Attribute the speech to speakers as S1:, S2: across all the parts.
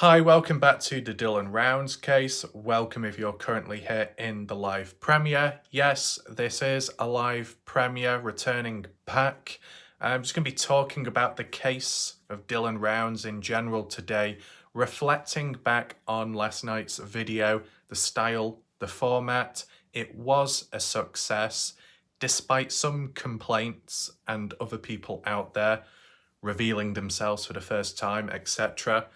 S1: Hi, welcome back to the Dylan Rounds case. Welcome if you're currently here in the live premiere. Yes, this is a live premiere returning back. I'm just going to be talking about the case of Dylan Rounds in general today, reflecting back on last night's video, the style, the format. It was a success, despite some complaints and other people out there revealing themselves for the first time, etc.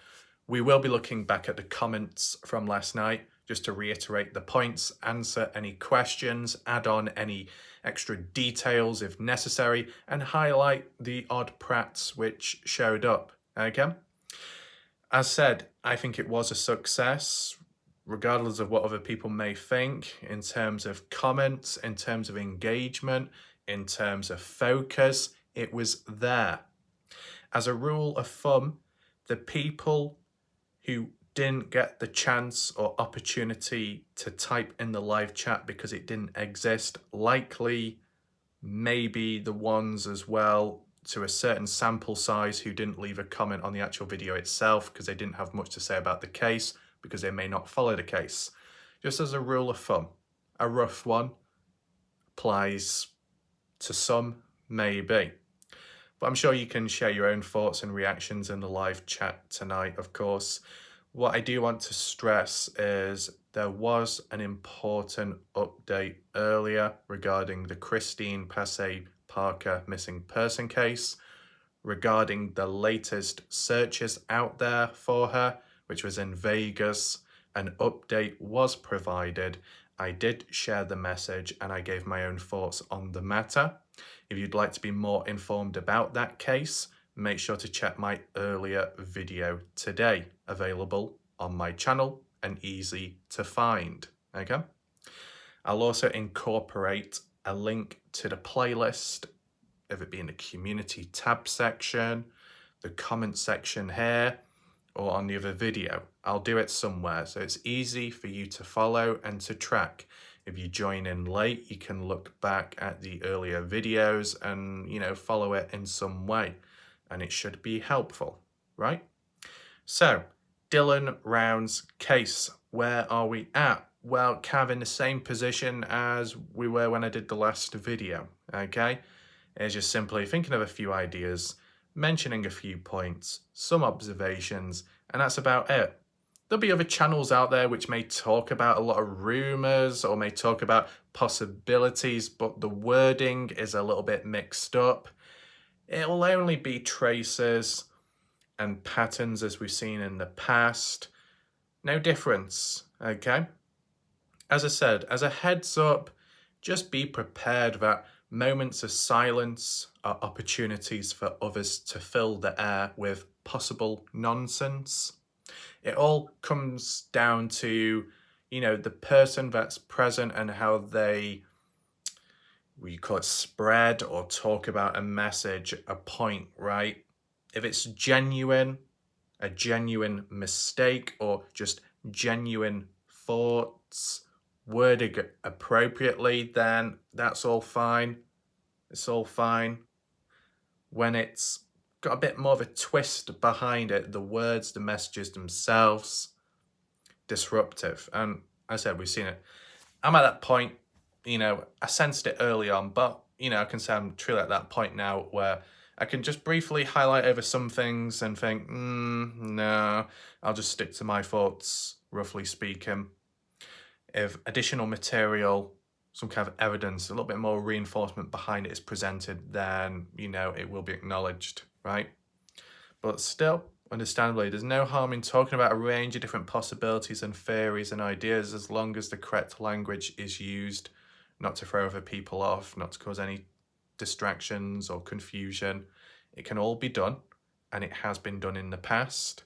S1: We will be looking back at the comments from last night just to reiterate the points, answer any questions, add on any extra details if necessary, and highlight the odd prats which showed up. Okay? As said, I think it was a success, regardless of what other people may think, in terms of comments, in terms of engagement, in terms of focus. It was there. As a rule of thumb, the people who didn't get the chance or opportunity to type in the live chat because it didn't exist, likely maybe the ones as well to a certain sample size who didn't leave a comment on the actual video itself because they didn't have much to say about the case because they may not follow the case. Just as a rule of thumb, a rough one applies to some, maybe. But I'm sure you can share your own thoughts and reactions in the live chat tonight, of course. What I do want to stress is there was an important update earlier regarding the Christine Passe Parker missing person case, regarding the latest searches out there for her, which was in Vegas. An update was provided. I did share the message and I gave my own thoughts on the matter. If you'd like to be more informed about that case, make sure to check my earlier video today, available on my channel and easy to find. Okay? I'll also incorporate a link to the playlist, if it be in the community tab section, the comment section here, or on the other video. I'll do it somewhere so it's easy for you to follow and to track. If you join in late, you can look back at the earlier videos and, follow it in some way. And it should be helpful, right? So, Dylan Round's case, where are we at? Well, kind of in the same position as we were when I did the last video, okay? It's just simply thinking of a few ideas, mentioning a few points, some observations, and that's about it. There'll be other channels out there which may talk about a lot of rumours or may talk about possibilities, but the wording is a little bit mixed up. It'll only be traces and patterns as we've seen in the past. No difference, okay? As I said, as a heads up, just be prepared that moments of silence are opportunities for others to fill the air with possible nonsense. It all comes down to, the person that's present and how they, we call it spread or talk about a message, a point, right? If it's genuine, a genuine mistake, or just genuine thoughts, worded appropriately, then that's all fine. It's all fine. When it's got a bit more of a twist behind it, the words, the messages themselves, disruptive. And as I said, we've seen it. I'm at that point, I sensed it early on, but, I can say I'm truly at that point now where I can just briefly highlight over some things and think, no, I'll just stick to my thoughts, roughly speaking. If additional material, some kind of evidence, a little bit more reinforcement behind it is presented, then, it will be acknowledged, right? But still, understandably, there's no harm in talking about a range of different possibilities and theories and ideas as long as the correct language is used, not to throw other people off, not to cause any distractions or confusion. It can all be done, and it has been done in the past.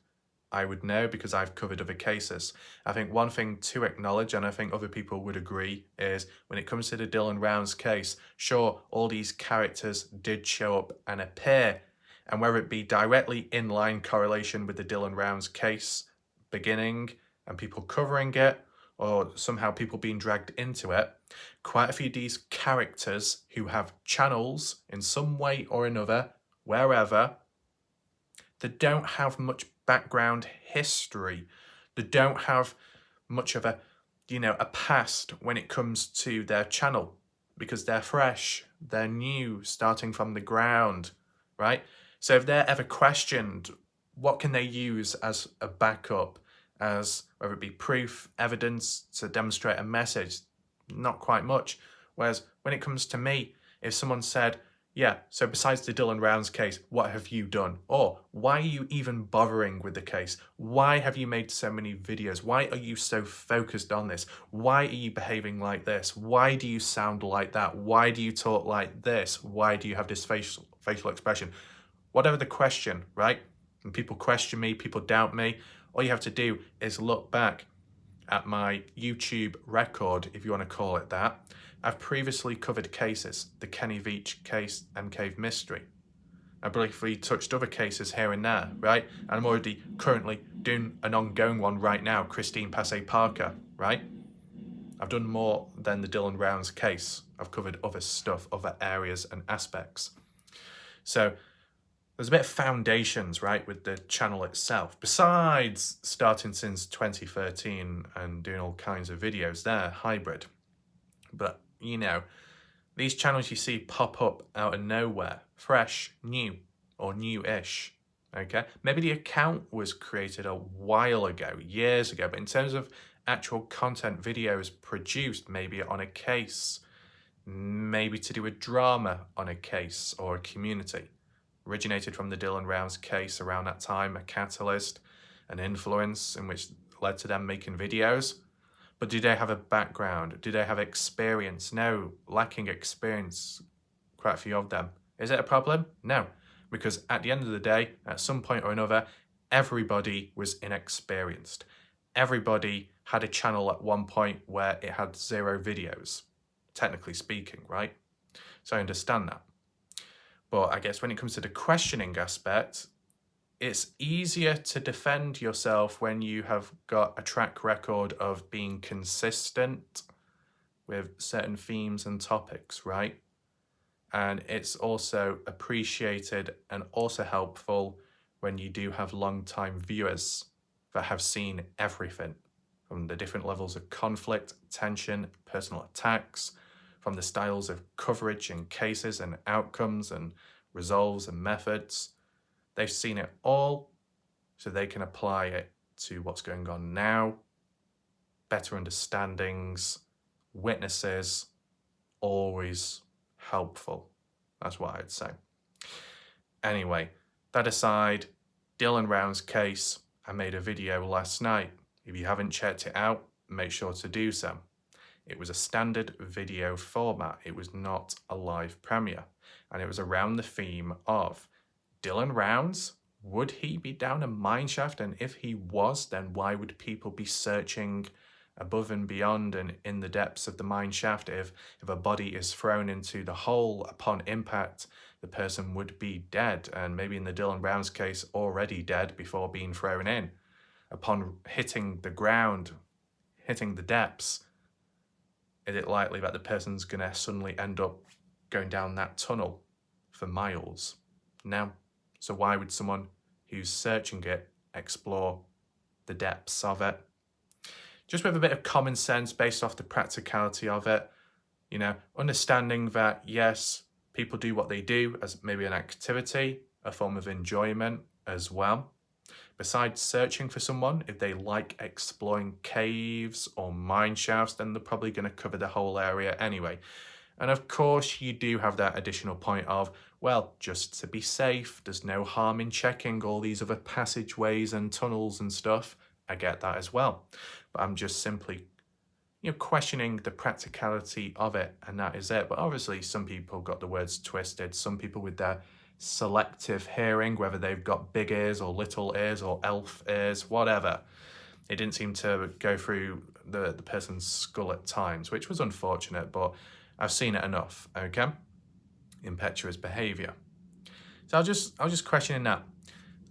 S1: I would know because I've covered other cases. I think one thing to acknowledge, and I think other people would agree, is when it comes to the Dylan Rounds case, sure, all these characters did show up and appear, and whether it be directly in line correlation with the Dylan Rounds case beginning and people covering it, or somehow people being dragged into it, quite a few of these characters who have channels in some way or another, wherever, they don't have much background history. They don't have much of a, a past when it comes to their channel because they're fresh, they're new, starting from the ground, right? So if they're ever questioned, what can they use as a backup, as whether it be proof, evidence to demonstrate a message? Not quite much. Whereas when it comes to me, if someone said, yeah, so besides the Dylan Rounds case, what have you done? Or why are you even bothering with the case? Why have you made so many videos? Why are you so focused on this? Why are you behaving like this? Why do you sound like that? Why do you talk like this? Why do you have this facial expression? Whatever the question, right? And people question me, people doubt me. All you have to do is look back at my YouTube record, if you want to call it that. I've previously covered cases, the Kenny Veach case, M Cave mystery. I briefly touched other cases here and there, right? And I'm already currently doing an ongoing one right now, Christine Passay Parker, right? I've done more than the Dylan Rounds case. I've covered other stuff, other areas and aspects. So there's a bit of foundations, right, with the channel itself. Besides starting since 2013 and doing all kinds of videos there, hybrid. But, these channels you see pop up out of nowhere, fresh, new, or new-ish, okay? Maybe the account was created a while ago, years ago, but in terms of actual content videos produced, maybe on a case, maybe to do a drama on a case or a community, originated from the Dylan Rounds case around that time, a catalyst, an influence in which led to them making videos. But do they have a background? Do they have experience? No, lacking experience, quite a few of them. Is it a problem? No, because at the end of the day, at some point or another, everybody was inexperienced. Everybody had a channel at one point where it had 0 videos, technically speaking, right? So I understand that. But I guess when it comes to the questioning aspect, it's easier to defend yourself when you have got a track record of being consistent with certain themes and topics, right? And it's also appreciated and also helpful when you do have long-time viewers that have seen everything from the different levels of conflict, tension, personal attacks, from the styles of coverage and cases and outcomes and resolves and methods. They've seen it all, so they can apply it to what's going on now, better understandings, witnesses, always helpful. That's what I'd say. Anyway, that aside, Dylan Rounds case, I made a video last night. If you haven't checked it out, make sure to do so. It was a standard video format. It was not a live premiere. And it was around the theme of Dylan Rounds, would he be down a mineshaft? And if he was, then why would people be searching above and beyond and in the depths of the mineshaft? If a body is thrown into the hole upon impact, the person would be dead, and maybe in the Dylan Rounds case, already dead before being thrown in. Upon hitting the ground, hitting the depths, is it likely that the person's going to suddenly end up going down that tunnel for miles? No. So why would someone who's searching it explore the depths of it? Just with a bit of common sense based off the practicality of it, understanding that, yes, people do what they do as maybe an activity, a form of enjoyment as well. Besides searching for someone, if they like exploring caves or mine shafts, then they're probably going to cover the whole area anyway. And of course, you do have that additional point of, well, just to be safe, there's no harm in checking all these other passageways and tunnels and stuff. I get that as well. But I'm just simply, questioning the practicality of it, and that is it. But obviously, some people got the words twisted. Some people with their selective hearing, whether they've got big ears or little ears or elf ears, whatever. It didn't seem to go through the person's skull at times, which was unfortunate, but I've seen it enough, okay? Impetuous behavior. So I was just questioning that.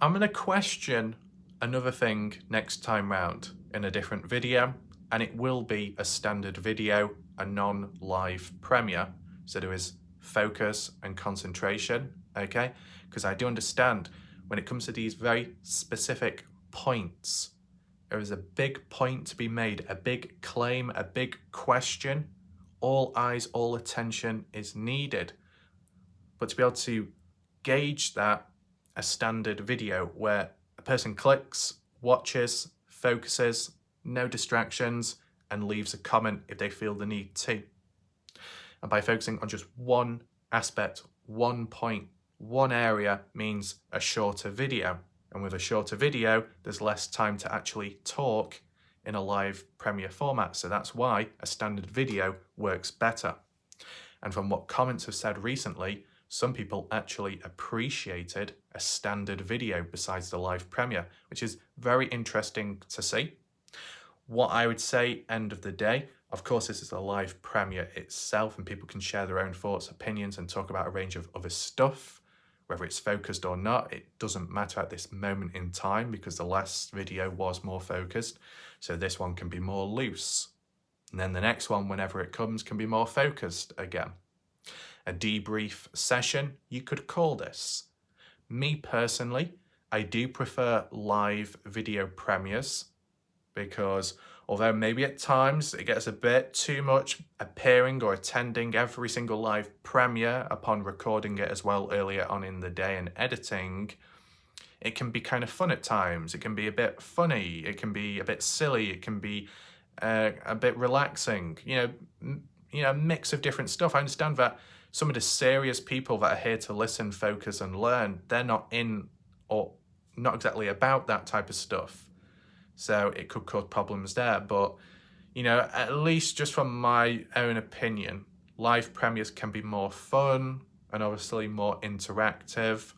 S1: I'm going to question another thing next time round in a different video, and it will be a standard video, a non-live premiere, so there is focus and concentration, okay? Because I do understand when it comes to these very specific points, there is a big point to be made, a big claim, a big question. All eyes, all attention is needed. But to be able to gauge that, a standard video where a person clicks, watches, focuses, no distractions, and leaves a comment if they feel the need to. And by focusing on just one aspect, one point, one area means a shorter video. And with a shorter video, there's less time to actually talk in a live Premiere format. So that's why a standard video works better. And from what comments have said recently, some people actually appreciated a standard video besides the live Premiere, which is very interesting to see. What I would say, end of the day, of course, this is a live Premiere itself and people can share their own thoughts, opinions, and talk about a range of other stuff. Whether it's focused or not, it doesn't matter at this moment in time because the last video was more focused. So this one can be more loose. And then the next one, whenever it comes, can be more focused again. A debrief session, you could call this. Me personally, I do prefer live video premieres because although maybe at times it gets a bit too much appearing or attending every single live premiere upon recording it as well earlier on in the day and editing, it can be kind of fun at times. It can be a bit funny, it can be a bit silly, it can be a bit relaxing, a mix of different stuff. I understand that some of the serious people that are here to listen, focus and learn, they're not in or not exactly about that type of stuff. So it could cause problems there. But, at least just from my own opinion, live premieres can be more fun and obviously more interactive.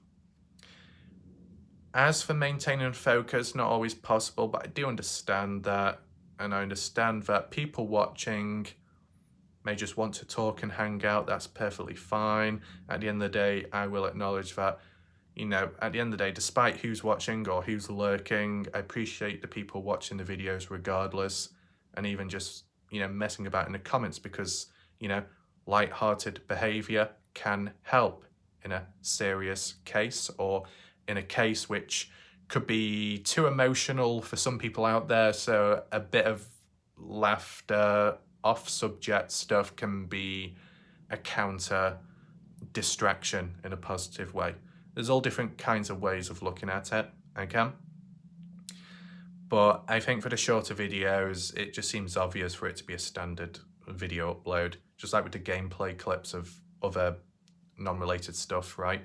S1: As for maintaining focus, not always possible, but I do understand that. And I understand that people watching may just want to talk and hang out. That's perfectly fine. At the end of the day, I will acknowledge that, at the end of the day, despite who's watching or who's lurking, I appreciate the people watching the videos regardless. And even just, messing about in the comments because, light-hearted behavior can help in a serious case or in a case which could be too emotional for some people out there. So a bit of laughter, off-subject stuff can be a counter distraction in a positive way. There's all different kinds of ways of looking at it, okay? But I think for the shorter videos, it just seems obvious for it to be a standard video upload, just like with the gameplay clips of other non-related stuff, right?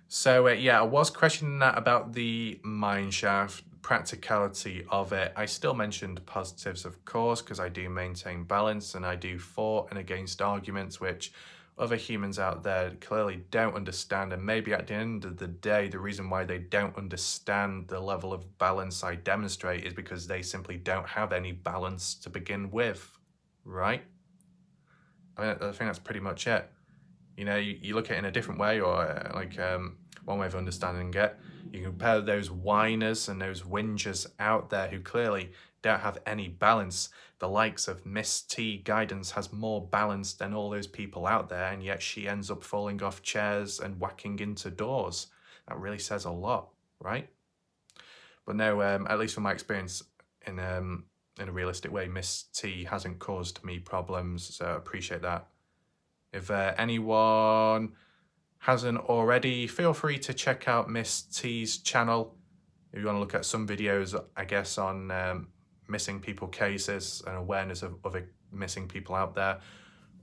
S1: So I was questioning that about the mineshaft, practicality of it. I still mentioned positives, of course, because I do maintain balance and I do for and against arguments which other humans out there clearly don't understand. And maybe at the end of the day, the reason why they don't understand the level of balance I demonstrate is because they simply don't have any balance to begin with, right? I think that's pretty much it. You look at it in a different way, or one way of understanding it. You compare those whiners and those whingers out there who clearly don't have any balance. The likes of Miss T Guidance has more balance than all those people out there, and yet she ends up falling off chairs and whacking into doors. That really says a lot, right? But no, at least from my experience in a realistic way, Miss T hasn't caused me problems, so I appreciate that. If anyone hasn't already, feel free to check out Miss T's channel. If you want to look at some videos, I guess, on missing people cases and awareness of other missing people out there.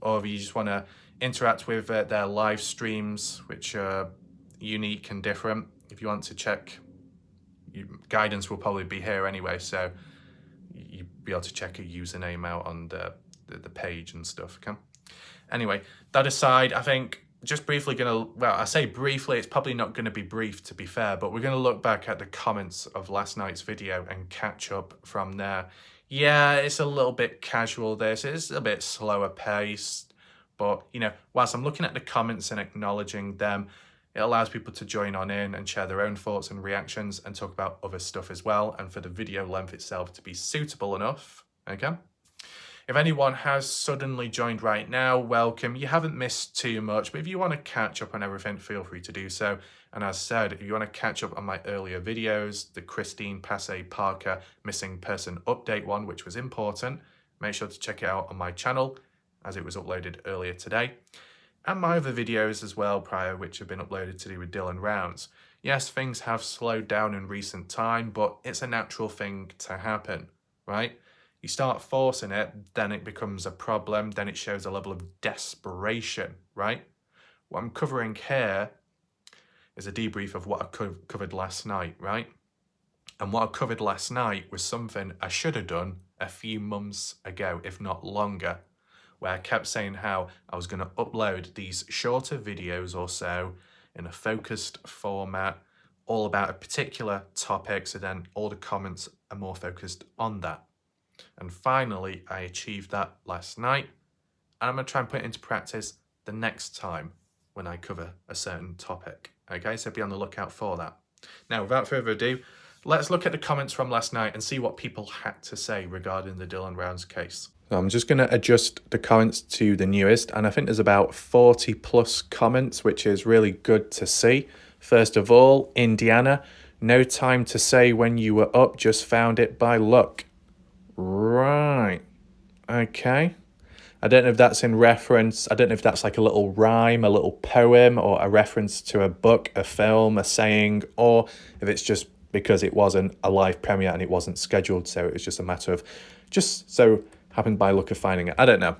S1: Or if you just want to interact with their live streams, which are unique and different. If you want to check, Guidance will probably be here anyway, so you'll be able to check a username out on the page and stuff, okay? Anyway, that aside, I think just briefly I say briefly, it's probably not going to be brief to be fair, but we're going to look back at the comments of last night's video and catch up from there. Yeah, it's a little bit casual this, it's a bit slower paced, but whilst I'm looking at the comments and acknowledging them, it allows people to join on in and share their own thoughts and reactions and talk about other stuff as well, and for the video length itself to be suitable enough, okay? If anyone has suddenly joined right now, welcome. You haven't missed too much, but if you want to catch up on everything, feel free to do so. And as said, if you want to catch up on my earlier videos, the Christine Passe Parker missing person update one, which was important, make sure to check it out on my channel as it was uploaded earlier today. And my other videos as well prior, which have been uploaded to do with Dylan Rounds. Yes, things have slowed down in recent time, but it's a natural thing to happen, right? You start forcing it, then it becomes a problem, then it shows a level of desperation, right? What I'm covering here is a debrief of what I covered last night, right? And what I covered last night was something I should have done a few months ago, if not longer, where I kept saying how I was going to upload these shorter videos or so in a focused format, all about a particular topic, so then all the comments are more focused on that. And finally, I achieved that last night, and I'm going to try and put it into practice the next time when I cover a certain topic. Okay, so be on the lookout for that. Now, without further ado, let's look at the comments from last night and see what people had to say regarding the Dylan Rounds case. So I'm just going to adjust the comments to the newest, and I think there's about 40 plus comments, which is really good to see. First of all, Indiana, no time to say when you were up, just found it by luck. Right, okay. I don't know if that's in reference, I don't know if that's like a little rhyme, a little poem, or a reference to a book, a film, a saying, or if it's just because it wasn't a live premiere and it wasn't scheduled, so it was just a matter of just so happened by luck of finding it. I don't know.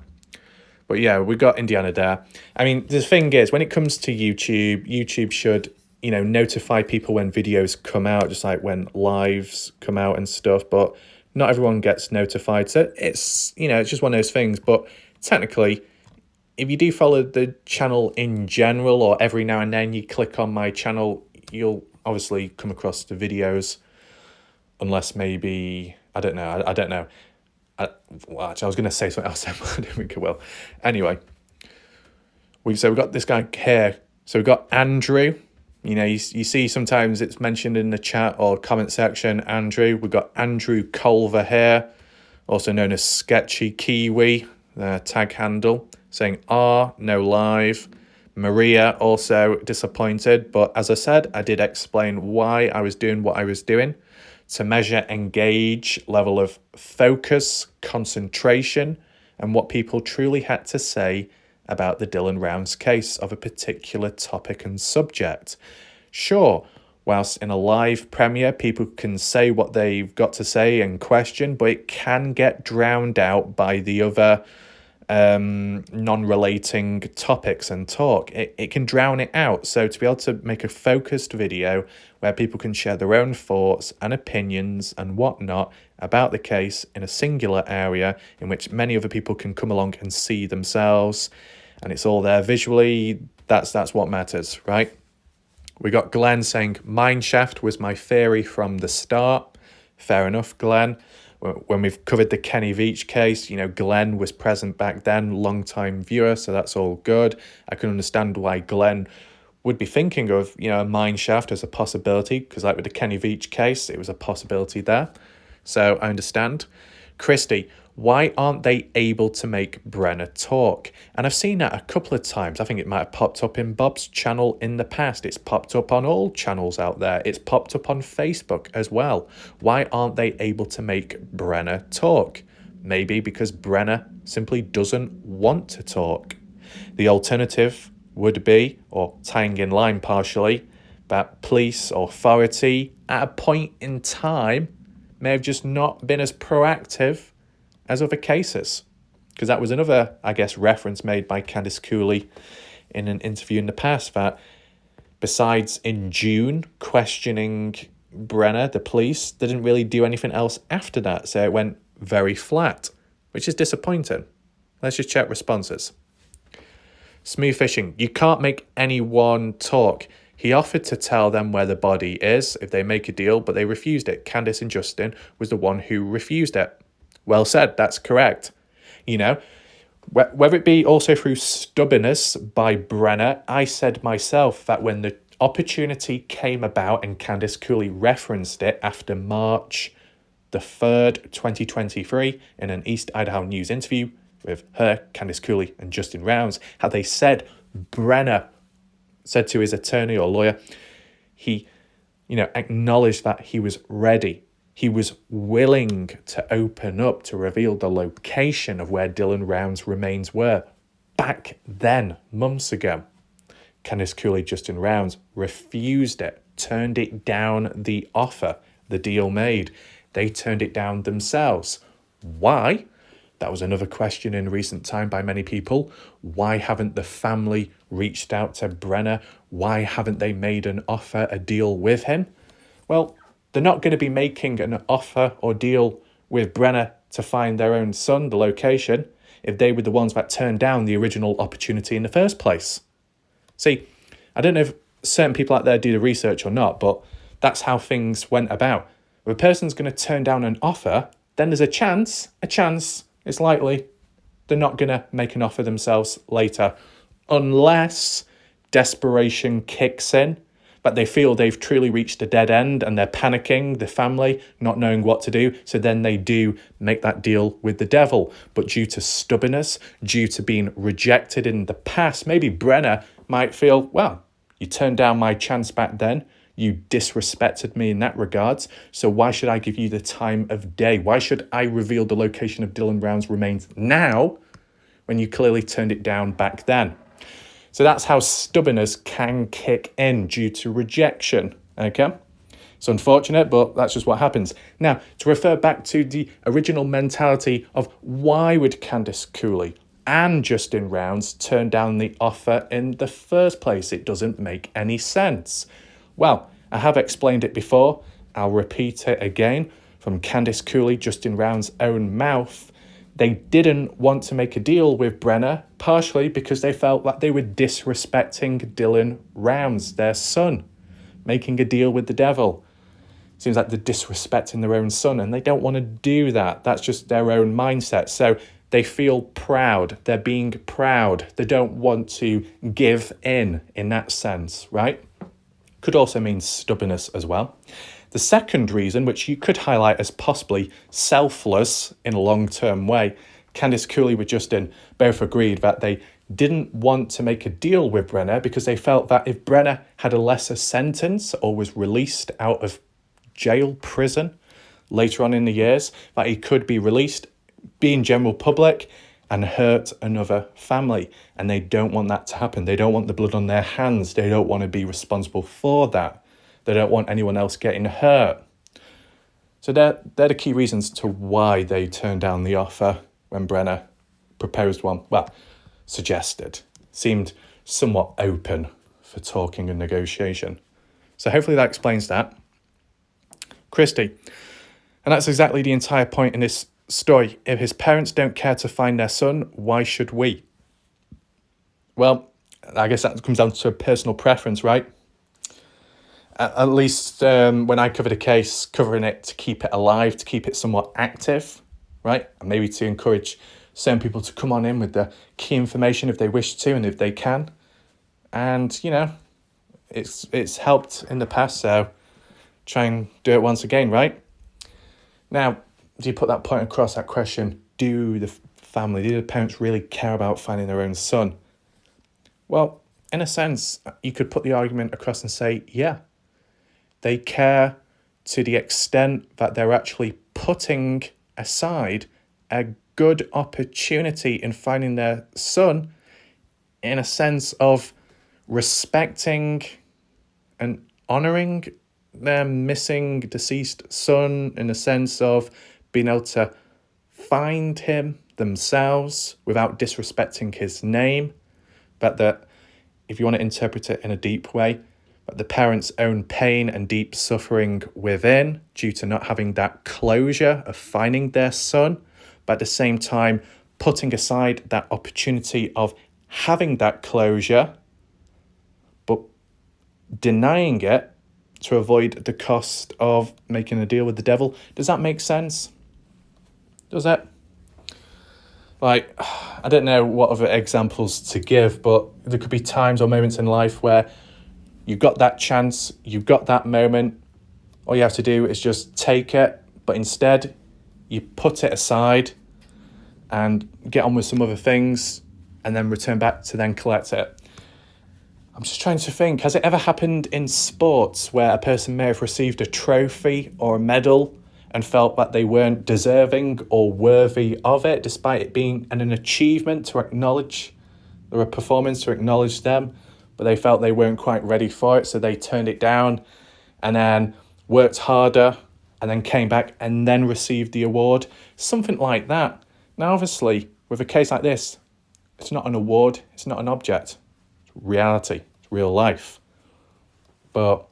S1: But yeah, we got Indiana there. I mean, the thing is, when it comes to YouTube, YouTube should, you know, notify people when videos come out, just like when lives come out and stuff, but not everyone gets notified. So it's, you know, it's just one of those things. But technically, if you do follow the channel in general, or every now and then you click on my channel, you'll obviously come across the videos, unless maybe, I don't know. Well, actually, I was going to say something else, but I don't think I will. Anyway, we've got this guy here. So we've got Andrew. You know, you see sometimes it's mentioned in the chat or comment section, Andrew. We've got Andrew Culver here, also known as Sketchy Kiwi, tag handle, saying no live. Maria also disappointed, but as I said, I did explain why I was doing what I was doing, to measure engage, level of focus, concentration, and what people truly had to say about the Dylan Rounds case of a particular topic and subject. Sure, whilst in a live premiere, people can say what they've got to say and question, but it can get drowned out by the other non-relating topics and talk. It can drown it out. So to be able to make a focused video where people can share their own thoughts and opinions and whatnot about the case in a singular area in which many other people can come along and see themselves, and it's all there visually, that's what matters, right? We got Glenn saying, Mineshaft was my theory from the start. Fair enough, Glenn. When we've covered the Kenny Veach case, you know, Glenn was present back then, long-time viewer, so that's all good. I can understand why Glenn would be thinking of, you know, a mineshaft as a possibility, because like with the Kenny Veach case, it was a possibility there. So I understand. Christy, why aren't they able to make Brenner talk? And I've seen that a couple of times. I think it might have popped up in Bob's channel in the past. It's popped up on all channels out there. It's popped up on Facebook as well. Why aren't they able to make Brenner talk? Maybe because Brenner simply doesn't want to talk. The alternative would be, or tying in line partially, that police authority at a point in time may have just not been as proactive as other cases. Because that was another, I guess, reference made by Candice Cooley in an interview in the past, that besides in June questioning Brenner, the police, they didn't really do anything else after that. So it went very flat, which is disappointing. Let's just check responses. Smooth Fishing, you can't make anyone talk. He offered to tell them where the body is if they make a deal, but they refused it. Candice and Justin was the one who refused it. Well said, that's correct. You know, whether it be also through stubbornness by Brenner, I said myself that when the opportunity came about and Candice Cooley referenced it after March the 3rd, 2023, in an East Idaho News interview with her, Candice Cooley, and Justin Rounds, how they said Brenner said to his attorney or lawyer, he, acknowledged that he was ready. He was willing to open up to reveal the location of where Dylan Rounds' remains were. Back then, months ago, Candice Cooley, Justin Rounds refused it, turned it down the offer, the deal made. They turned it down themselves. Why? That was another question in recent time by many people. Why haven't the family reached out to Brenner? Why haven't they made an offer, a deal with him? Well, they're not going to be making an offer or deal with Brenner to find their own son, the location, if they were the ones that turned down the original opportunity in the first place. See, I don't know if certain people out there do the research or not, but that's how things went about. If a person's going to turn down an offer, then there's a chance, it's likely, they're not going to make an offer themselves later, unless desperation kicks in, but they feel they've truly reached a dead end and they're panicking, the family, not knowing what to do. So then they do make that deal with the devil. But due to stubbornness, due to being rejected in the past, maybe Brenner might feel, well, you turned down my chance back then. You disrespected me in that regards. So why should I give you the time of day? Why should I reveal the location of Dylan Rounds' remains now when you clearly turned it down back then? So that's how stubbornness can kick in due to rejection, okay? It's unfortunate, but that's just what happens. Now, to refer back to the original mentality of why would Candice Cooley and Justin Rounds turn down the offer in the first place? It doesn't make any sense. Well, I have explained it before. I'll repeat it again. From Candice Cooley, Justin Rounds' own mouth, they didn't want to make a deal with Brenner, partially because they felt that they were disrespecting Dylan Rounds, their son, making a deal with the devil. Seems like they're disrespecting their own son, and they don't want to do that. That's just their own mindset. So they feel proud. They're being proud. They don't want to give in that sense, right? Could also mean stubbornness as well. The second reason, which you could highlight as possibly selfless in a long-term way, Candice Cooley with Justin both agreed that they didn't want to make a deal with Brenner because they felt that if Brenner had a lesser sentence or was released out of jail, prison, later on in the years, that he could be released, be in general public and hurt another family. And they don't want that to happen. They don't want the blood on their hands. They don't want to be responsible for that. They don't want anyone else getting hurt. So they're the key reasons to why they turned down the offer when Brenner proposed one. Well, suggested. Seemed somewhat open for talking and negotiation. So hopefully that explains that. Christy. And that's exactly the entire point in this story. If his parents don't care to find their son, why should we? Well, I guess that comes down to personal preference, right? At least when I covered a case, covering it to keep it alive, to keep it somewhat active, right? And maybe to encourage certain people to come on in with the key information if they wish to and if they can. And, it's helped in the past, so try and do it once again, right? Now, do you put that point across, that question, do the parents really care about finding their own son? Well, in a sense, you could put the argument across and say, yeah, they care to the extent that they're actually putting aside a good opportunity in finding their son in a sense of respecting and honouring their missing deceased son, in a sense of being able to find him themselves without disrespecting his name, but that if you want to interpret it in a deep way, but the parents' own pain and deep suffering within due to not having that closure of finding their son, but at the same time putting aside that opportunity of having that closure, but denying it to avoid the cost of making a deal with the devil. Does that make sense? Does it? Like, I don't know what other examples to give, but there could be times or moments in life where you've got that chance, you've got that moment. All you have to do is just take it, but instead you put it aside and get on with some other things and then return back to then collect it. I'm just trying to think, has it ever happened in sports where a person may have received a trophy or a medal and felt that they weren't deserving or worthy of it, despite it being an achievement to acknowledge, or a performance to acknowledge them, but they felt they weren't quite ready for it, so they turned it down and then worked harder and then came back and then received the award? Something like that. Now, obviously, with a case like this, it's not an award, it's not an object. It's reality, it's real life. But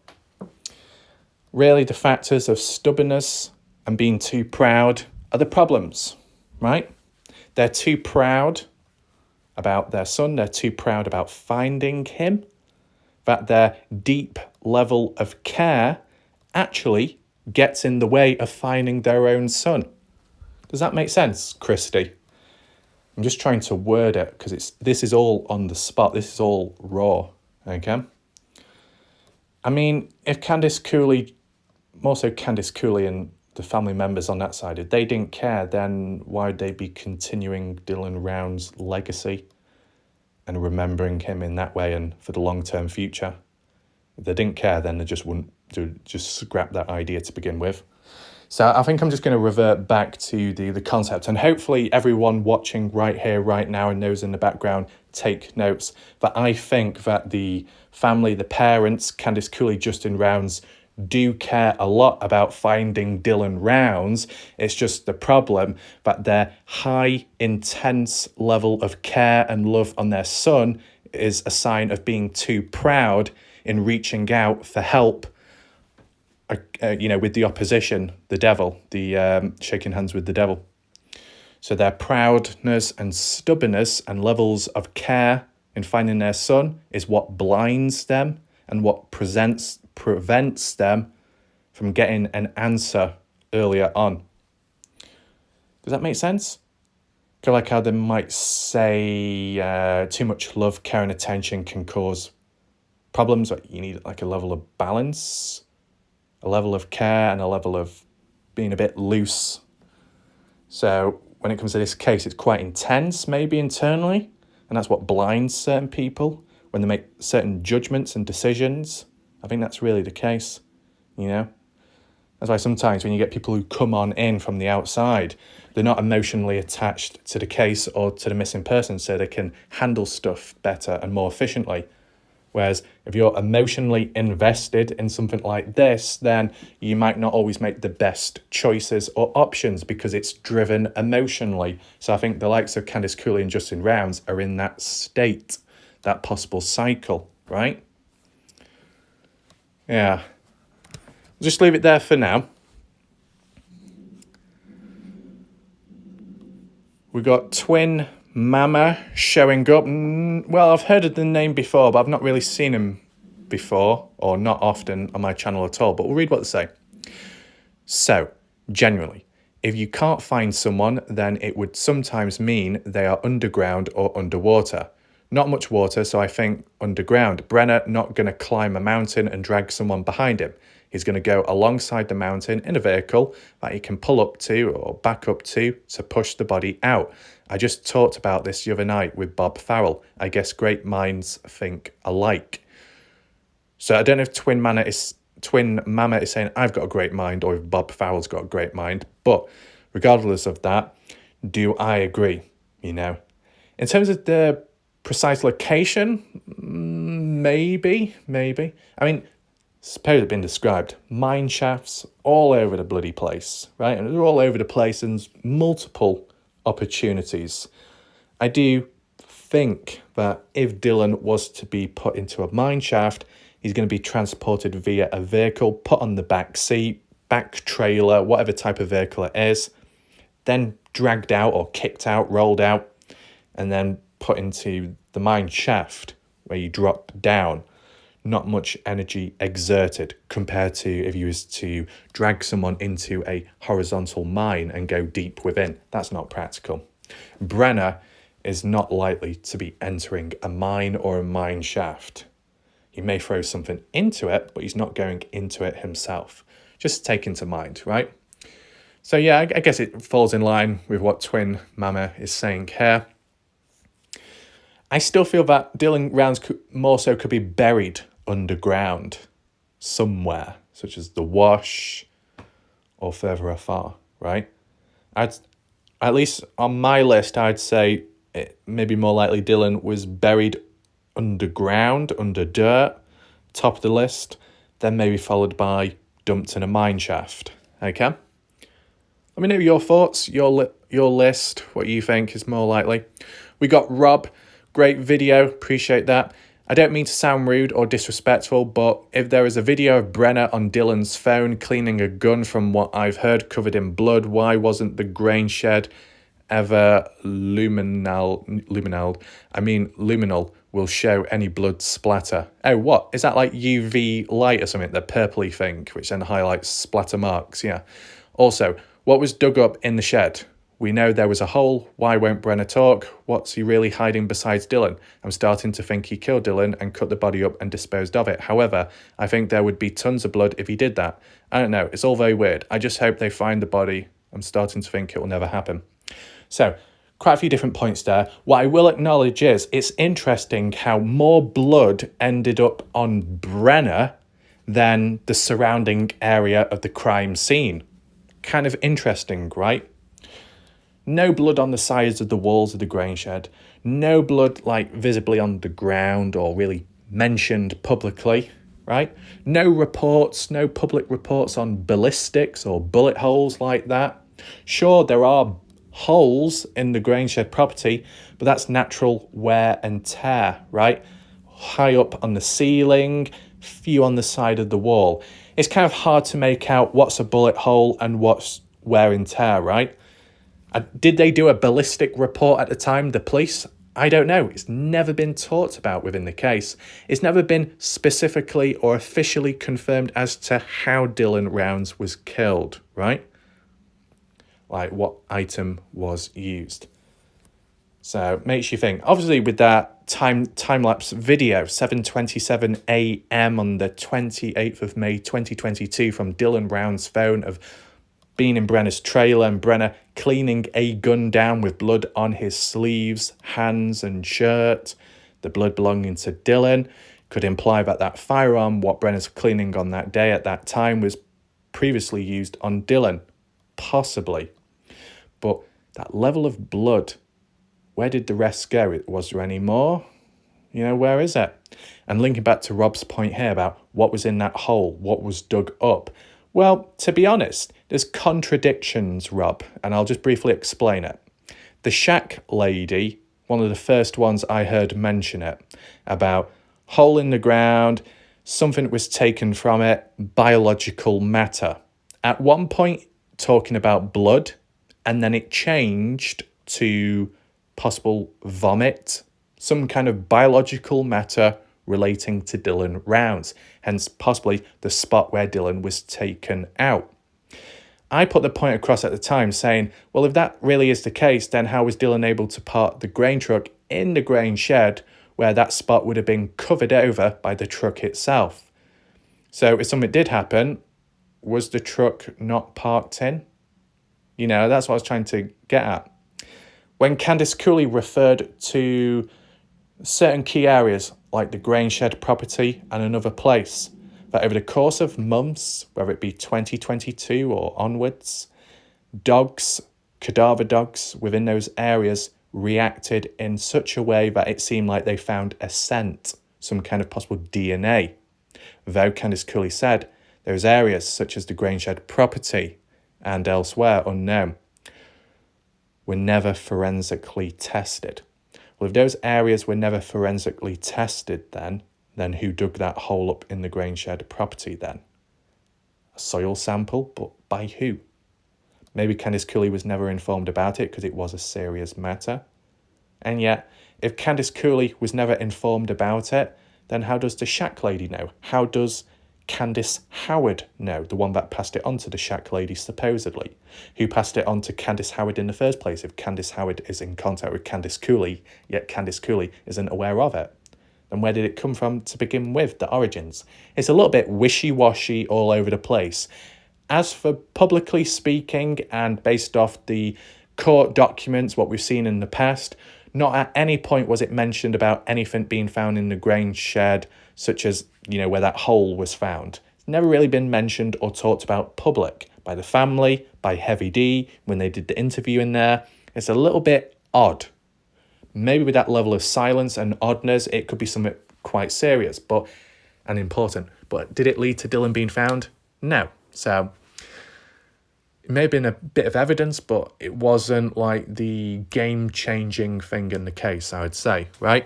S1: really, the factors of stubbornness and being too proud are the problems, right? They're too proud about their son, they're too proud about finding him, that their deep level of care actually gets in the way of finding their own son. Does that make sense, Christy? I'm just trying to word it because this is all on the spot. This is all raw, okay? I mean, if Candice Cooley, more so Candice Cooley and the family members on that side, if they didn't care, then why would they be continuing Dylan Round's legacy and remembering him in that way and for the long-term future? If they didn't care, then they just wouldn't just scrap that idea to begin with. So I think I'm just going to revert back to the concept, and hopefully everyone watching right here, right now, and those in the background take notes. But I think that the family, the parents, Candice Cooley, Justin Rounds, do care a lot about finding Dylan Rounds. It's just the problem that their high, intense level of care and love on their son is a sign of being too proud in reaching out for help, with the opposition, the devil, the shaking hands with the devil. So their proudness and stubbornness and levels of care in finding their son is what blinds them and what prevents them from getting an answer earlier on. Does that make sense? Kind of like how they might say too much love, care and attention can cause problems. You need like a level of balance, a level of care and a level of being a bit loose. So when it comes to this case, it's quite intense maybe internally, and that's what blinds certain people when they make certain judgments and decisions. I think that's really the case, That's why sometimes when you get people who come on in from the outside, they're not emotionally attached to the case or to the missing person, so they can handle stuff better and more efficiently. Whereas if you're emotionally invested in something like this, then you might not always make the best choices or options because it's driven emotionally. So I think the likes of Candice Cooley and Justin Rounds are in that state, that possible cycle, right? Yeah. Just leave it there for now. We got Twin Mama showing up. Well, I've heard of the name before, but I've not really seen him before, or not often on my channel at all. But we'll read what they say. So, generally, if you can't find someone, then it would sometimes mean they are underground or underwater. Not much water, so I think underground. Brenner not going to climb a mountain and drag someone behind him. He's going to go alongside the mountain in a vehicle that he can pull up to or back up to push the body out. I just talked about this the other night with Bob Farrell. I guess great minds think alike. So I don't know if Twin Mama is saying I've got a great mind or if Bob Farrell's got a great mind. But regardless of that, do I agree? In terms of the precise location, maybe. I mean, suppose it's been described. Mine shafts all over the bloody place, right? And they're all over the place and there's multiple opportunities. I do think that if Dylan was to be put into a mine shaft, he's going to be transported via a vehicle, put on the back seat, back trailer, whatever type of vehicle it is, then dragged out or kicked out, rolled out, and then put into the mine shaft where you drop down. Not much energy exerted compared to if you was to drag someone into a horizontal mine and go deep within. That's not practical. Brenner is not likely to be entering a mine or a mine shaft. He may throw something into it, but he's not going into it himself. Just take into mind, right? So yeah, I guess it falls in line with what Twin Mama is saying here. I still feel that Dylan Rounds more so could be buried underground somewhere, such as the wash or further afar, right? At least on my list, I'd say it may be more likely Dylan was buried underground, under dirt, top of the list, then maybe followed by dumped in a mine shaft. Okay? Let me know your thoughts, your list, what you think is more likely. We got Rob, great video, appreciate that. I don't mean to sound rude or disrespectful, but if there is a video of Brenner on Dylan's phone cleaning a gun from what I've heard covered in blood, why wasn't the grain shed ever luminal will show any blood splatter? Oh, what? Is that like UV light or something, the purpley thing, which then highlights splatter marks? Yeah. Also, what was dug up in the shed? We know there was a hole. Why won't Brenner talk? What's he really hiding besides Dylan? I'm starting to think he killed Dylan and cut the body up and disposed of it. However, I think there would be tons of blood if he did that. I don't know. It's all very weird. I just hope they find the body. I'm starting to think it will never happen. So, quite a few different points there. What I will acknowledge is it's interesting how more blood ended up on Brenner than the surrounding area of the crime scene. Kind of interesting, right? No blood on the sides of the walls of the grain shed. No blood like visibly on the ground or really mentioned publicly, right? No reports, no public reports on ballistics or bullet holes like that. Sure, there are holes in the grain shed property, but that's natural wear and tear, right? High up on the ceiling, few on the side of the wall. It's kind of hard to make out what's a bullet hole and what's wear and tear, right? Did they do a ballistic report at the time, the police? I don't know. It's never been talked about within the case. It's never been specifically or officially confirmed as to how Dylan Rounds was killed, right? Like what item was used. So makes you think. Obviously with that time-lapse video, 7:27 a.m. on the 28th of May 2022 from Dylan Rounds' phone of being in Brenner's trailer and Brenner cleaning a gun down with blood on his sleeves, hands and shirt, the blood belonging to Dylan, could imply that that firearm, what Brenner's cleaning on that day at that time, was previously used on Dylan. Possibly. But that level of blood, where did the rest go? Was there any more? You know, where is it? And linking back to Rob's point here about what was in that hole, what was dug up. Well, to be honest, there's contradictions, Rob, and I'll just briefly explain it. The shack lady, one of the first ones I heard mention it, about hole in the ground, something was taken from it, biological matter. At one point, talking about blood, and then it changed to possible vomit, some kind of biological matter relating to Dylan Rounds, hence possibly the spot where Dylan was taken out. I put the point across at the time saying, well, if that really is the case, then how was Dylan able to park the grain truck in the grain shed where that spot would have been covered over by the truck itself? So if something did happen, was the truck not parked in? You know, that's what I was trying to get at. When Candice Cooley referred to certain key areas like the grain shed property and another place, that over the course of months, whether it be 2022 or onwards, dogs, cadaver dogs within those areas reacted in such a way that it seemed like they found a scent, some kind of possible DNA. Though Candice Cooley said those areas such as the grain shed property and elsewhere unknown were never forensically tested. Well, if those areas were never forensically tested then who dug that hole up in the grain shed property then? A soil sample, but by who? Maybe Candice Cooley was never informed about it because it was a serious matter. And yet, if Candice Cooley was never informed about it, then how does the shack lady know? How does Candice Howard know, the one that passed it on to the shack lady supposedly? Who passed it on to Candice Howard in the first place if Candice Howard is in contact with Candice Cooley, yet Candice Cooley isn't aware of it? Then where did it come from to begin with, the origins? It's a little bit wishy-washy all over the place. As for publicly speaking and based off the court documents, what we've seen in the past, not at any point was it mentioned about anything being found in the grain shed, such as, where that hole was found. It's never really been mentioned or talked about public by the family, by Heavy D, when they did the interview in there. It's a little bit odd. Maybe with that level of silence and oddness, it could be something quite serious and important. But did it lead to Dylan being found? No. So it may have been a bit of evidence, but it wasn't like the game-changing thing in the case, I would say, right?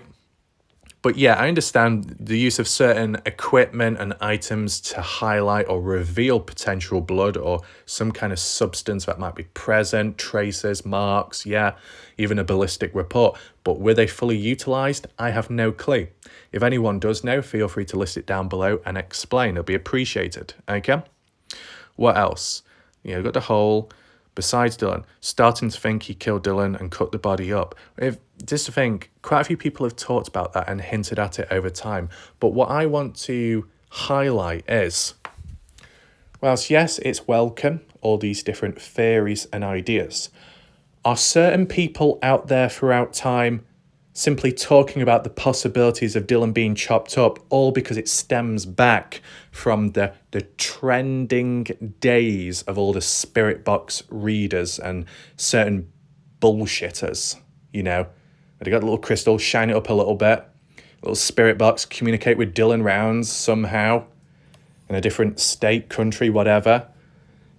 S1: But yeah, I understand the use of certain equipment and items to highlight or reveal potential blood or some kind of substance that might be present, traces, marks, yeah, even a ballistic report. But were they fully utilised? I have no clue. If anyone does know, feel free to list it down below and explain. It'll be appreciated, okay? What else? Got the hole. Besides Dylan, starting to think he killed Dylan and cut the body up. Just to think, quite a few people have talked about that and hinted at it over time. But what I want to highlight is, whilst yes, it's welcome, all these different theories and ideas, are certain people out there throughout time simply talking about the possibilities of Dylan being chopped up, all because it stems back from the trending days of all the spirit box readers and certain bullshitters, They got a little crystal, shine it up a little bit, little spirit box, communicate with Dylan Rounds somehow in a different state, country, whatever,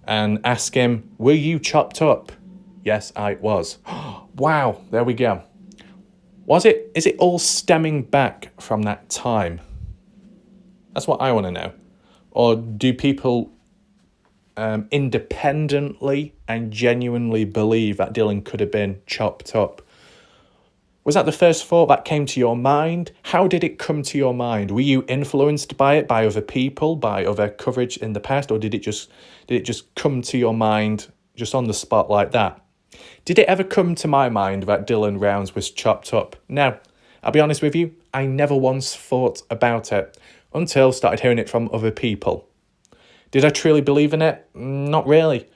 S1: and ask him, were you chopped up? Yes, I was. Wow, there we go. Is it all stemming back from that time? That's what I want to know. Or do people independently and genuinely believe that Dylan could have been chopped up? Was that the first thought that came to your mind? How did it come to your mind? Were you influenced by it, by other people, by other coverage in the past, or did it just come to your mind just on the spot like that? Did it ever come to my mind that Dylan Rounds was chopped up? No. I'll be honest with you, I never once thought about it until started hearing it from other people. Did I truly believe in it? Not really.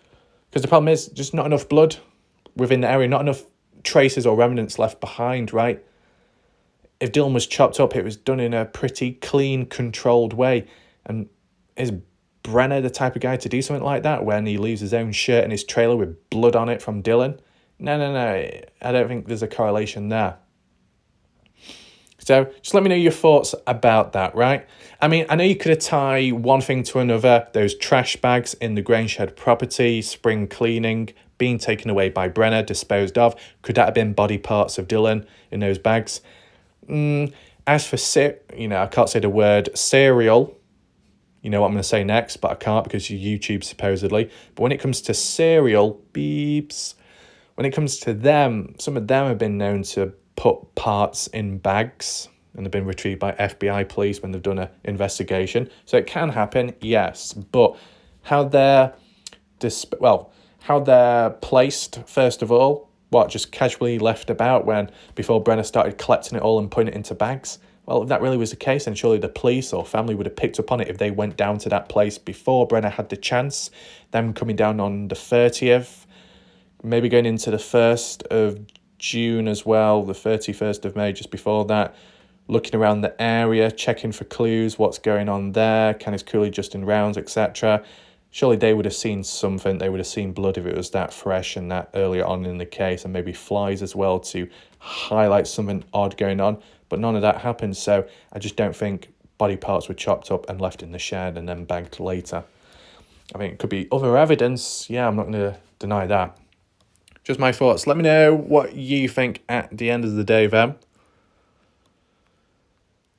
S1: Because the problem is just not enough blood within the area, not enough traces or remnants left behind, right? If Dylan was chopped up, it was done in a pretty clean, controlled way. And is Brenner the type of guy to do something like that when he leaves his own shirt in his trailer with blood on it from Dylan? No. I don't think there's a correlation there. So just let me know your thoughts about that, right? I mean, I know you could tie one thing to another. Those trash bags in the grain shed property, spring cleaning, being taken away by Brenner, disposed of. Could that have been body parts of Dylan in those bags? As for, I can't say the word serial. You know what I'm going to say next, but I can't because you're YouTube supposedly. But when it comes to serial beeps, when it comes to them, some of them have been known to put parts in bags and they've been retrieved by FBI police when they've done an investigation. So it can happen, yes. But how they're placed, first of all, just casually left about before Brenner started collecting it all and putting it into bags? Well, if that really was the case, then surely the police or family would have picked up on it if they went down to that place before Brenner had the chance. Them coming down on the 30th, maybe going into the 1st of June as well, the 31st of May, just before that, looking around the area, checking for clues, what's going on there, Canis Cooley, Justin Rounds, etc. Surely they would have seen something. They would have seen blood if it was that fresh and that earlier on in the case, and maybe flies as well to highlight something odd going on. But none of that happened, so I just don't think body parts were chopped up and left in the shed and then bagged later. I mean, it could be other evidence. Yeah, I'm not going to deny that. Just my thoughts. Let me know what you think at the end of the day, then.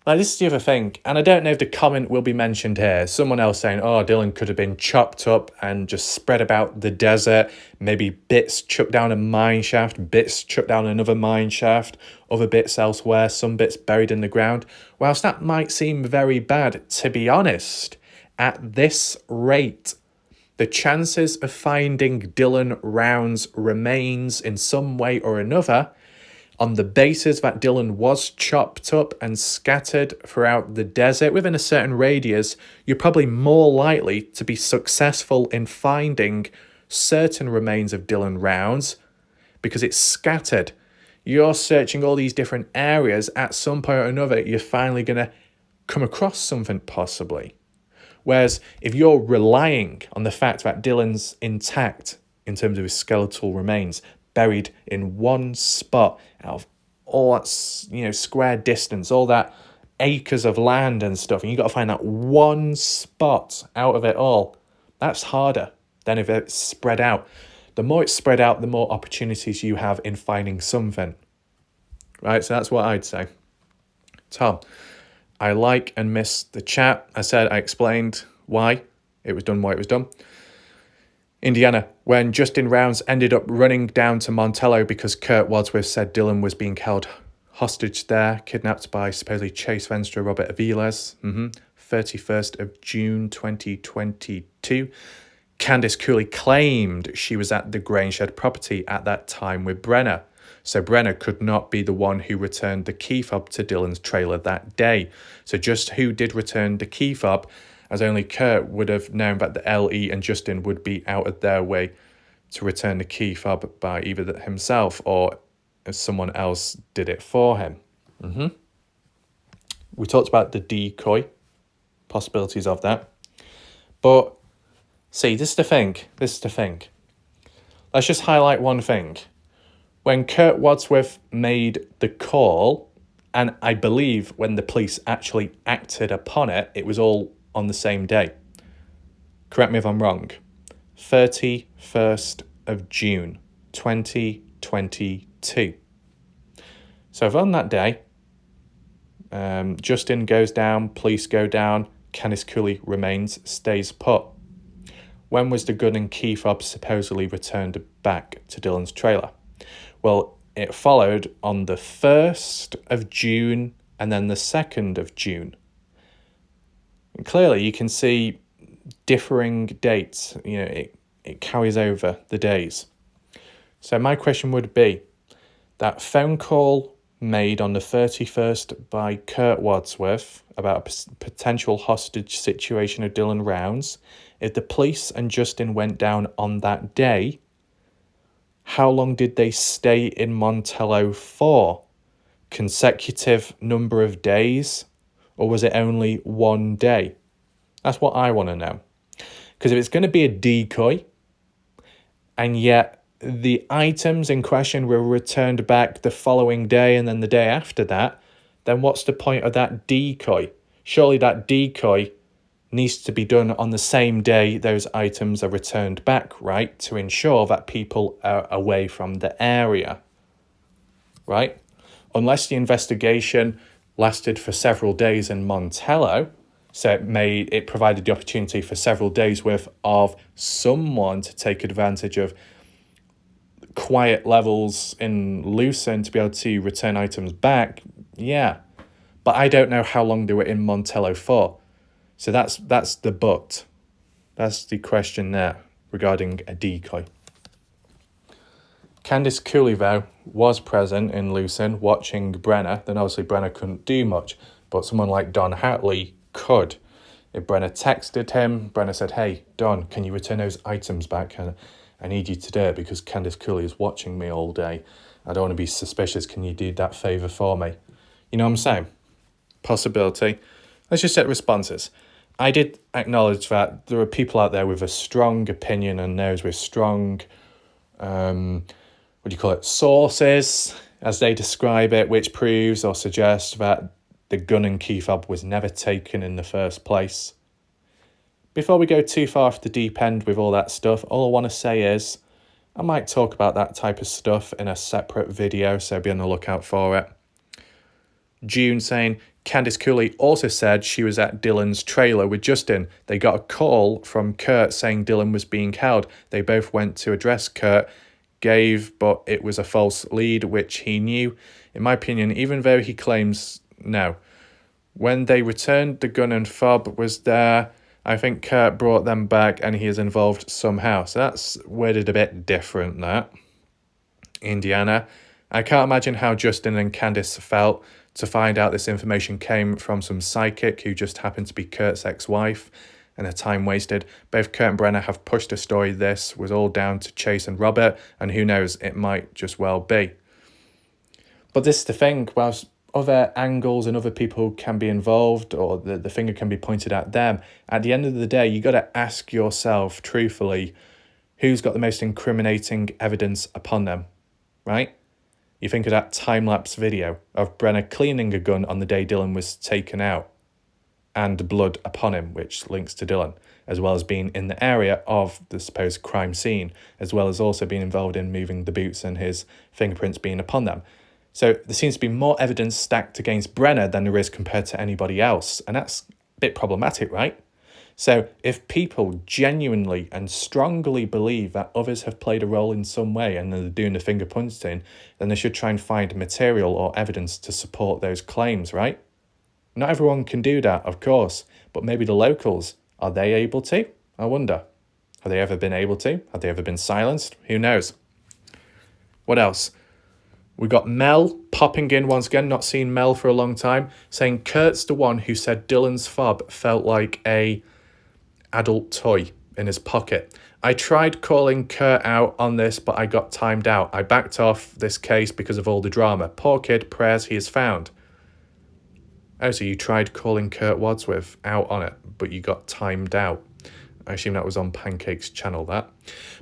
S1: Like, this is the other thing, and I don't know if the comment will be mentioned here. Someone else saying, oh, Dylan could have been chopped up and just spread about the desert. Maybe bits chucked down a mine shaft, bits chucked down another mine shaft, other bits elsewhere, some bits buried in the ground. Whilst that might seem very bad, to be honest, at this rate, the chances of finding Dylan Rounds' remains in some way or another On the basis that Dylan was chopped up and scattered throughout the desert within a certain radius, you're probably more likely to be successful in finding certain remains of Dylan Rounds because it's scattered. You're searching all these different areas. At some point or another, you're finally going to come across something possibly. Whereas if you're relying on the fact that Dylan's intact in terms of his skeletal remains, buried in one spot out of all that, square distance, all that acres of land and stuff, and you got to find that one spot out of it all, that's harder than if it's spread out. The more it's spread out, the more opportunities you have in finding something. Right, so that's what I'd say. Tom, I like and miss the chat. I explained why it was done, Indiana, when Justin Rounds ended up running down to Montello because Kurt Wadsworth said Dylan was being held hostage there, kidnapped by supposedly Chase Venstra, Robert Aviles, 31st of June 2022. Candice Cooley claimed she was at the Grangeshed property at that time with Brenner. So Brenner could not be the one who returned the key fob to Dylan's trailer that day. So just who did return the key fob, as only Kurt would have known that the LE and Justin would be out of their way to return the key fob by either himself or if someone else did it for him. We talked about the decoy, possibilities of that. But see, this is the thing. Let's just highlight one thing. When Kurt Wadsworth made the call, and I believe when the police actually acted upon it, it was all on the same day. Correct me if I'm wrong. 31st of June, 2022. So if on that day, Justin goes down, police go down, Candice Cooley remains, stays put. When was the gun and key fob supposedly returned back to Dylan's trailer? Well, it followed on the 1st of June and then the 2nd of June. And clearly, you can see differing dates. It carries over the days. So my question would be, that phone call made on the 31st by Kurt Wadsworth about a potential hostage situation of Dylan Rounds, if the police and Justin went down on that day, how long did they stay in Montello for? Consecutive number of days? Or was it only one day? That's what I want to know. Because if it's going to be a decoy, and yet the items in question were returned back the following day and then the day after that, then what's the point of that decoy? Surely that decoy needs to be done on the same day those items are returned back, right? To ensure that people are away from the area, right? Unless the investigation lasted for several days in Montello, so it provided the opportunity for several days worth of someone to take advantage of quiet levels in Lucerne to be able to return items back, yeah. But I don't know how long they were in Montello for. So that's the but. That's the question there regarding a decoy. Candice Cooley, though, was present in Lucerne watching Brenner. Then obviously Brenner couldn't do much, but someone like Don Hatley could. If Brenner texted him, Brenner said, "Hey, Don, can you return those items back? I need you to do it because Candice Cooley is watching me all day. I don't want to be suspicious. Can you do that favour for me?" You know what I'm saying? Possibility. Let's just set responses. I did acknowledge that there are people out there with a strong opinion and those with strong, sources, as they describe it, which proves or suggests that the gun and key fob was never taken in the first place. Before we go too far off the deep end with all that stuff, all I want to say is I might talk about that type of stuff in a separate video, so be on the lookout for it. June saying, Candice Cooley also said she was at Dylan's trailer with Justin. They got a call from Kurt saying Dylan was being held. They both went to address Kurt, but it was a false lead, which he knew. In my opinion, even though he claims no. When they returned, the gun and fob was there. I think Kurt brought them back and he is involved somehow. So that's worded a bit different, that. Indiana. I can't imagine how Justin and Candice felt to find out this information came from some psychic who just happened to be Kurt's ex-wife, and her time wasted. Both Kurt and Brenna have pushed a story this was all down to Chase and Robert, and who knows, it might just well be. But this is the thing, whilst other angles and other people can be involved, or the finger can be pointed at them, at the end of the day, you got to ask yourself truthfully, who's got the most incriminating evidence upon them, right? You think of that time-lapse video of Brenna cleaning a gun on the day Dylan was taken out, and blood upon him, which links to Dylan, as well as being in the area of the supposed crime scene, as well as also being involved in moving the boots and his fingerprints being upon them. So there seems to be more evidence stacked against Brenna than there is compared to anybody else, and that's a bit problematic, right? So if people genuinely and strongly believe that others have played a role in some way and they're doing the finger pointing, then they should try and find material or evidence to support those claims, right? Not everyone can do that, of course, but maybe the locals, are they able to? I wonder. Have they ever been able to? Have they ever been silenced? Who knows? What else? We got Mel popping in once again, not seen Mel for a long time, saying Kurt's the one who said Dylan's fob felt like a adult toy in his pocket. I tried calling Kurt out on this, but I got timed out. I backed off this case because of all the drama. Poor kid, prayers he is found. Oh, so you tried calling Kurt Wadsworth out on it, but you got timed out. I assume that was on Pancake's channel, that.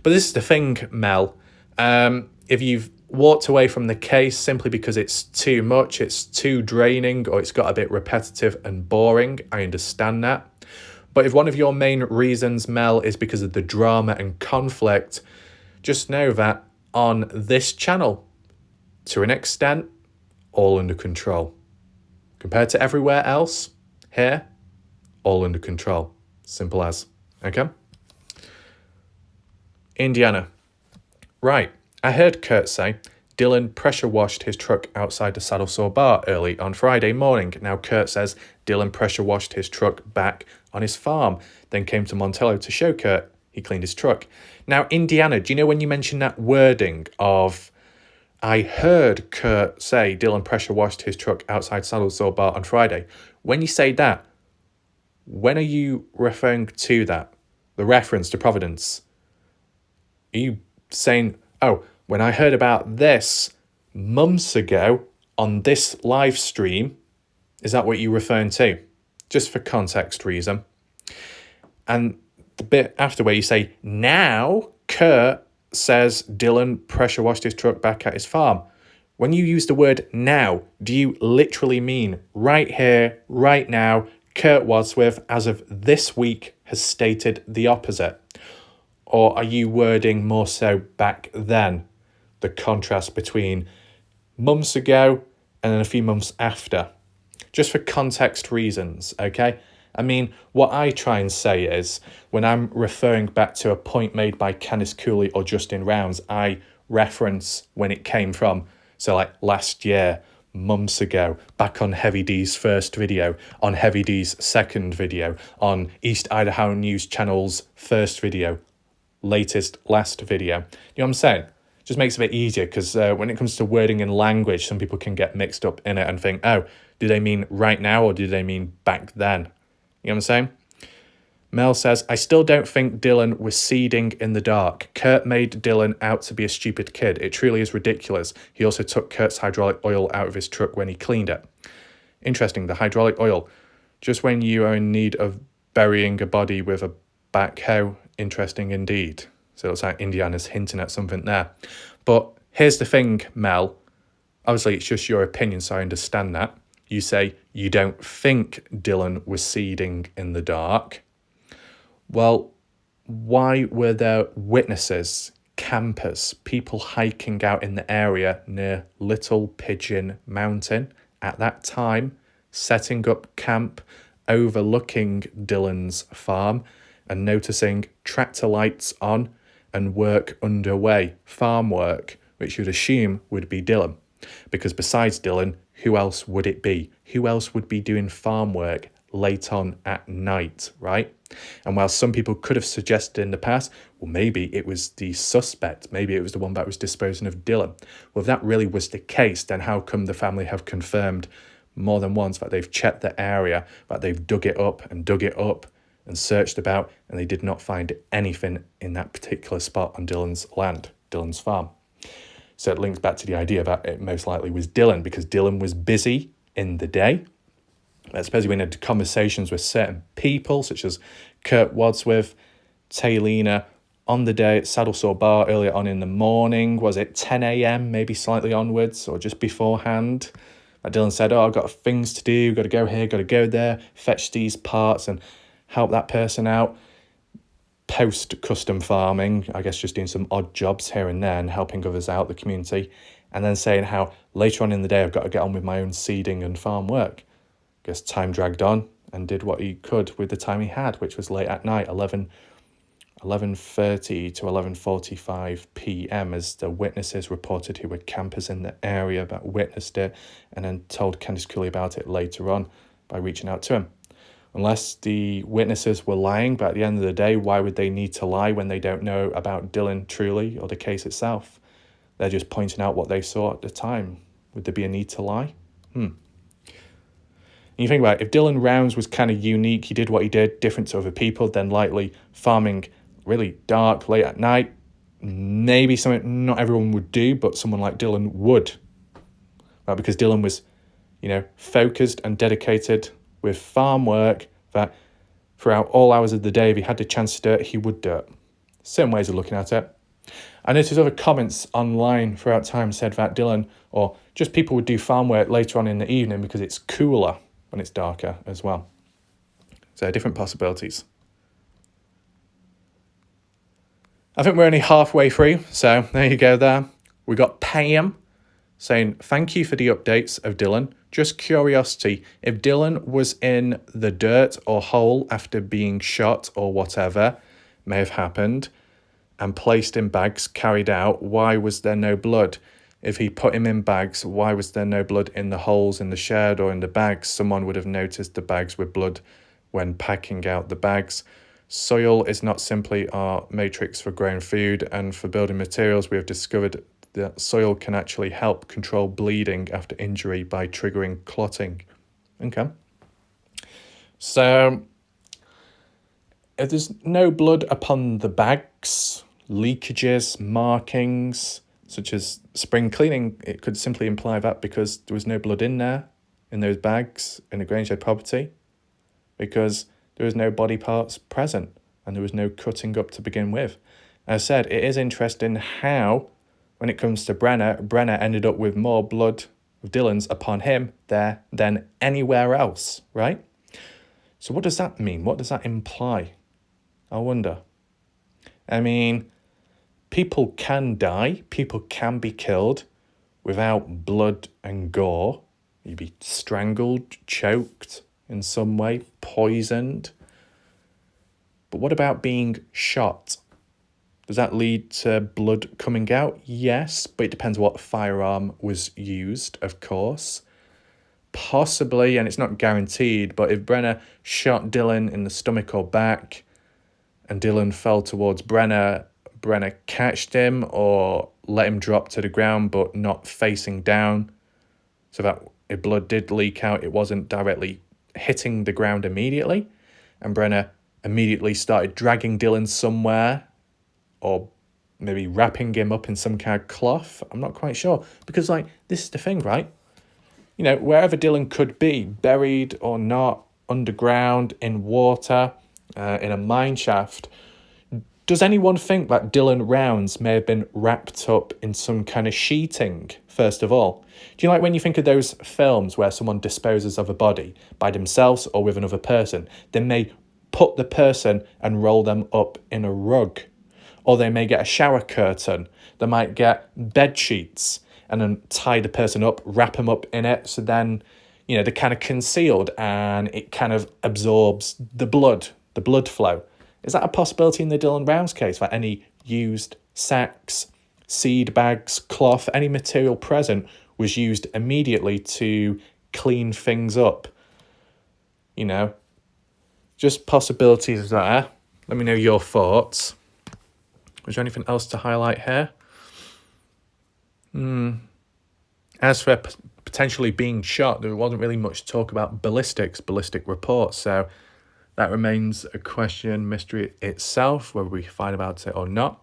S1: But this is the thing, Mel. If you've walked away from the case simply because it's too much, it's too draining, or it's got a bit repetitive and boring, I understand that. But if one of your main reasons, Mel, is because of the drama and conflict, just know that on this channel, to an extent, all under control. Compared to everywhere else, here, all under control. Simple as. Okay? Indiana. Right. I heard Kurt say Dylan pressure washed his truck outside the Saddle Sore Bar early on Friday morning. Now Kurt says Dylan pressure washed his truck back on his farm, then came to Montello to show Kurt he cleaned his truck. Now, Indiana, do you know when you mentioned that wording of I heard Kurt say Dylan pressure washed his truck outside Saddle Sore Bar on Friday. When you say that, when are you referring to that? The reference to Providence? Are you saying, oh, when I heard about this months ago on this live stream, is that what you're referring to? Just for context reason. And the bit after where you say, now Kurt says Dylan pressure washed his truck back at his farm. When you use the word now, do you literally mean right here, right now, Kurt Wadsworth, as of this week, has stated the opposite? Or are you wording more so back then? The contrast between months ago and then a few months after. Just for context reasons, okay? I mean, what I try and say is, when I'm referring back to a point made by Candice Cooley or Justin Rounds, I reference when it came from. So like last year, months ago, back on Heavy D's first video, on Heavy D's second video, on East Idaho News Channel's first video, last video. You know what I'm saying? Just makes it a bit easier because when it comes to wording and language, some people can get mixed up in it and think, oh, do they mean right now or do they mean back then? You know what I'm saying? Mel says, I still don't think Dylan was seeding in the dark. Kurt made Dylan out to be a stupid kid. It truly is ridiculous. He also took Kurt's hydraulic oil out of his truck when he cleaned it. Interesting, the hydraulic oil. Just when you are in need of burying a body with a backhoe. Interesting indeed. So it looks like Indiana's hinting at something there. But here's the thing, Mel. Obviously, it's just your opinion, so I understand that. You say you don't think Dylan was seeding in the dark. Well, why were there witnesses, campers, people hiking out in the area near Little Pigeon Mountain at that time, setting up camp, overlooking Dylan's farm and noticing tractor lights on and work underway, farm work, which you'd assume would be Dylan? Because besides Dylan, who else would it be? Who else would be doing farm work late on at night, right? And while some people could have suggested in the past, well, maybe it was the suspect, maybe it was the one that was disposing of Dylan. Well, if that really was the case, then how come the family have confirmed more than once that they've checked the area, that they've dug it up and searched about, and they did not find anything in that particular spot on Dylan's land, Dylan's farm? So it links back to the idea that it most likely was Dylan, because Dylan was busy in the day, especially when he had conversations with certain people, such as Kurt Wadsworth, Taylina, on the day at Saddlesaw Bar earlier on in the morning. Was it 10 a.m., maybe slightly onwards, or just beforehand? Dylan said, I've got things to do, got to go here, got to go there, fetch these parts and help that person out. Post-custom farming, I guess just doing some odd jobs here and there and helping others out, the community. And then saying how later on in the day I've got to get on with my own seeding and farm work. I guess time dragged on and did what he could with the time he had, which was late at night, 11:30 to 11:45 p.m. as the witnesses reported who were campers in the area that witnessed it, and then told Candice Cooley about it later on by reaching out to him. Unless the witnesses were lying, but at the end of the day, why would they need to lie when they don't know about Dylan truly or the case itself? They're just pointing out what they saw at the time. Would there be a need to lie? And you think about it, if Dylan Rounds was kind of unique, he did what he did, different to other people, then likely farming really dark, late at night, maybe something not everyone would do, but someone like Dylan would. Right? Because Dylan was, focused and dedicated with farm work, that throughout all hours of the day, if he had the chance to do it, he would do it. Certain ways of looking at it. I noticed other comments online throughout time said that Dylan, or just people would do farm work later on in the evening because it's cooler when it's darker as well. So different possibilities. I think we're only halfway through, so there you go there. We got Pam saying, thank you for the updates of Dylan. Just curiosity, if Dylan was in the dirt or hole after being shot or whatever may have happened and placed in bags carried out, why was there no blood? If he put him in bags, why was there no blood in the holes in the shed or in the bags? Someone would have noticed the bags with blood when packing out the bags. Soil is not simply our matrix for growing food, and for building materials we have discovered that soil can actually help control bleeding after injury by triggering clotting. Okay. So, if there's no blood upon the bags, leakages, markings, such as spring cleaning, it could simply imply that because there was no blood in there, in those bags, in the Grange property, because there was no body parts present and there was no cutting up to begin with. As I said, it is interesting how, when it comes to Brenner ended up with more blood of Dylan's upon him there than anywhere else, right? So what does that mean? What does that imply? I wonder. I mean, people can die, people can be killed without blood and gore. You'd be strangled, choked in some way, poisoned. But what about being shot? Does that lead to blood coming out? Yes, but it depends what firearm was used, of course. Possibly, and it's not guaranteed, but if Brenner shot Dylan in the stomach or back and Dylan fell towards Brenner catched him or let him drop to the ground but not facing down, so that if blood did leak out, it wasn't directly hitting the ground immediately, and Brenner immediately started dragging Dylan somewhere, or maybe wrapping him up in some kind of cloth. I'm not quite sure. Because, this is the thing, right? Wherever Dylan could be, buried or not, underground, in water, in a mine shaft, does anyone think that Dylan Rounds may have been wrapped up in some kind of sheeting, first of all? Do you when you think of those films where someone disposes of a body by themselves or with another person, they may put the person and roll them up in a rug? Or they may get a shower curtain. They might get bed sheets and then tie the person up, wrap them up in it. So then, they're kind of concealed and it kind of absorbs the blood flow. Is that a possibility in the Dylan Rounds case, that any used sacks, seed bags, cloth, any material present was used immediately to clean things up? Just possibilities there. Let me know your thoughts. Was there anything else to highlight here? As for potentially being shot, there wasn't really much talk about ballistic reports. So that remains a question, mystery itself, whether we find about it or not.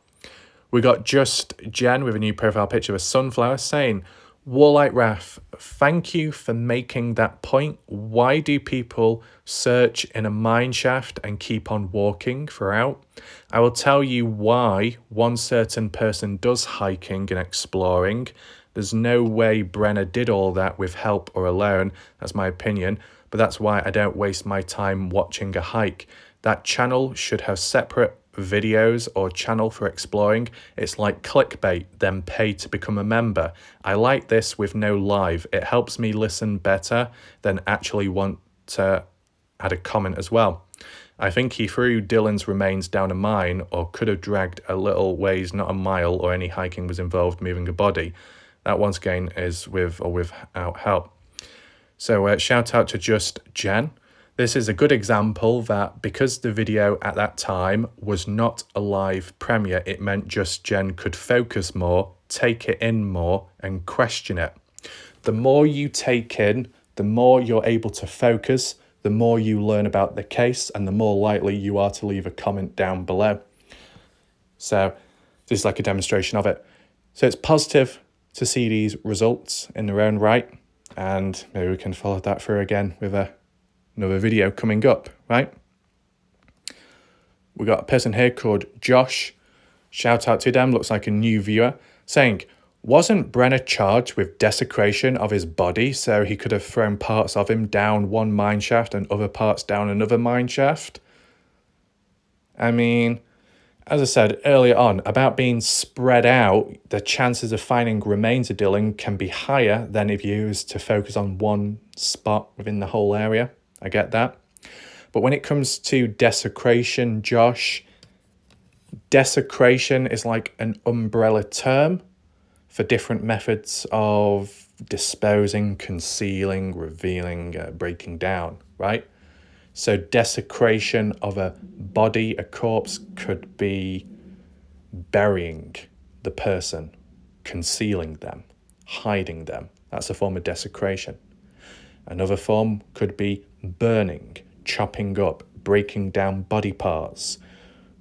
S1: We got Just Jen with a new profile picture of a sunflower saying, Warlight Raf, thank you for making that point. Why do people search in a mine shaft and keep on walking throughout? I will tell you why one certain person does hiking and exploring. There's no way Brenner did all that with help or alone. That's my opinion. But that's why I don't waste my time watching a hike. That channel should have separate videos or channel for exploring. It's like clickbait, then pay to become a member. I like this with no live. It helps me listen better than actually want to add a comment as well. I think he threw Dylan's remains down a mine or could have dragged a little ways, not a mile, or any hiking was involved moving a body. That once again is with or without help. So shout out to Just Jen. This is a good example that because the video at that time was not a live premiere, it meant Just Jen could focus more, take it in more, and question it. The more you take in, the more you're able to focus, the more you learn about the case, and the more likely you are to leave a comment down below. So this is like a demonstration of it. So it's positive to see these results in their own right, and maybe we can follow that through again with another video coming up, right? We got a person here called Josh, shout out to them, looks like a new viewer, saying, wasn't Brenner charged with desecration of his body, so he could have thrown parts of him down one mine shaft and other parts down another mine shaft? I mean, as I said earlier on, about being spread out, the chances of finding remains of Dylan can be higher than if you was to focus on one spot within the whole area. I get that. But when it comes to desecration, Josh, desecration is like an umbrella term for different methods of disposing, concealing, revealing, breaking down, right? So desecration of a body, a corpse, could be burying the person, concealing them, hiding them. That's a form of desecration. Another form could be burning, chopping up, breaking down body parts,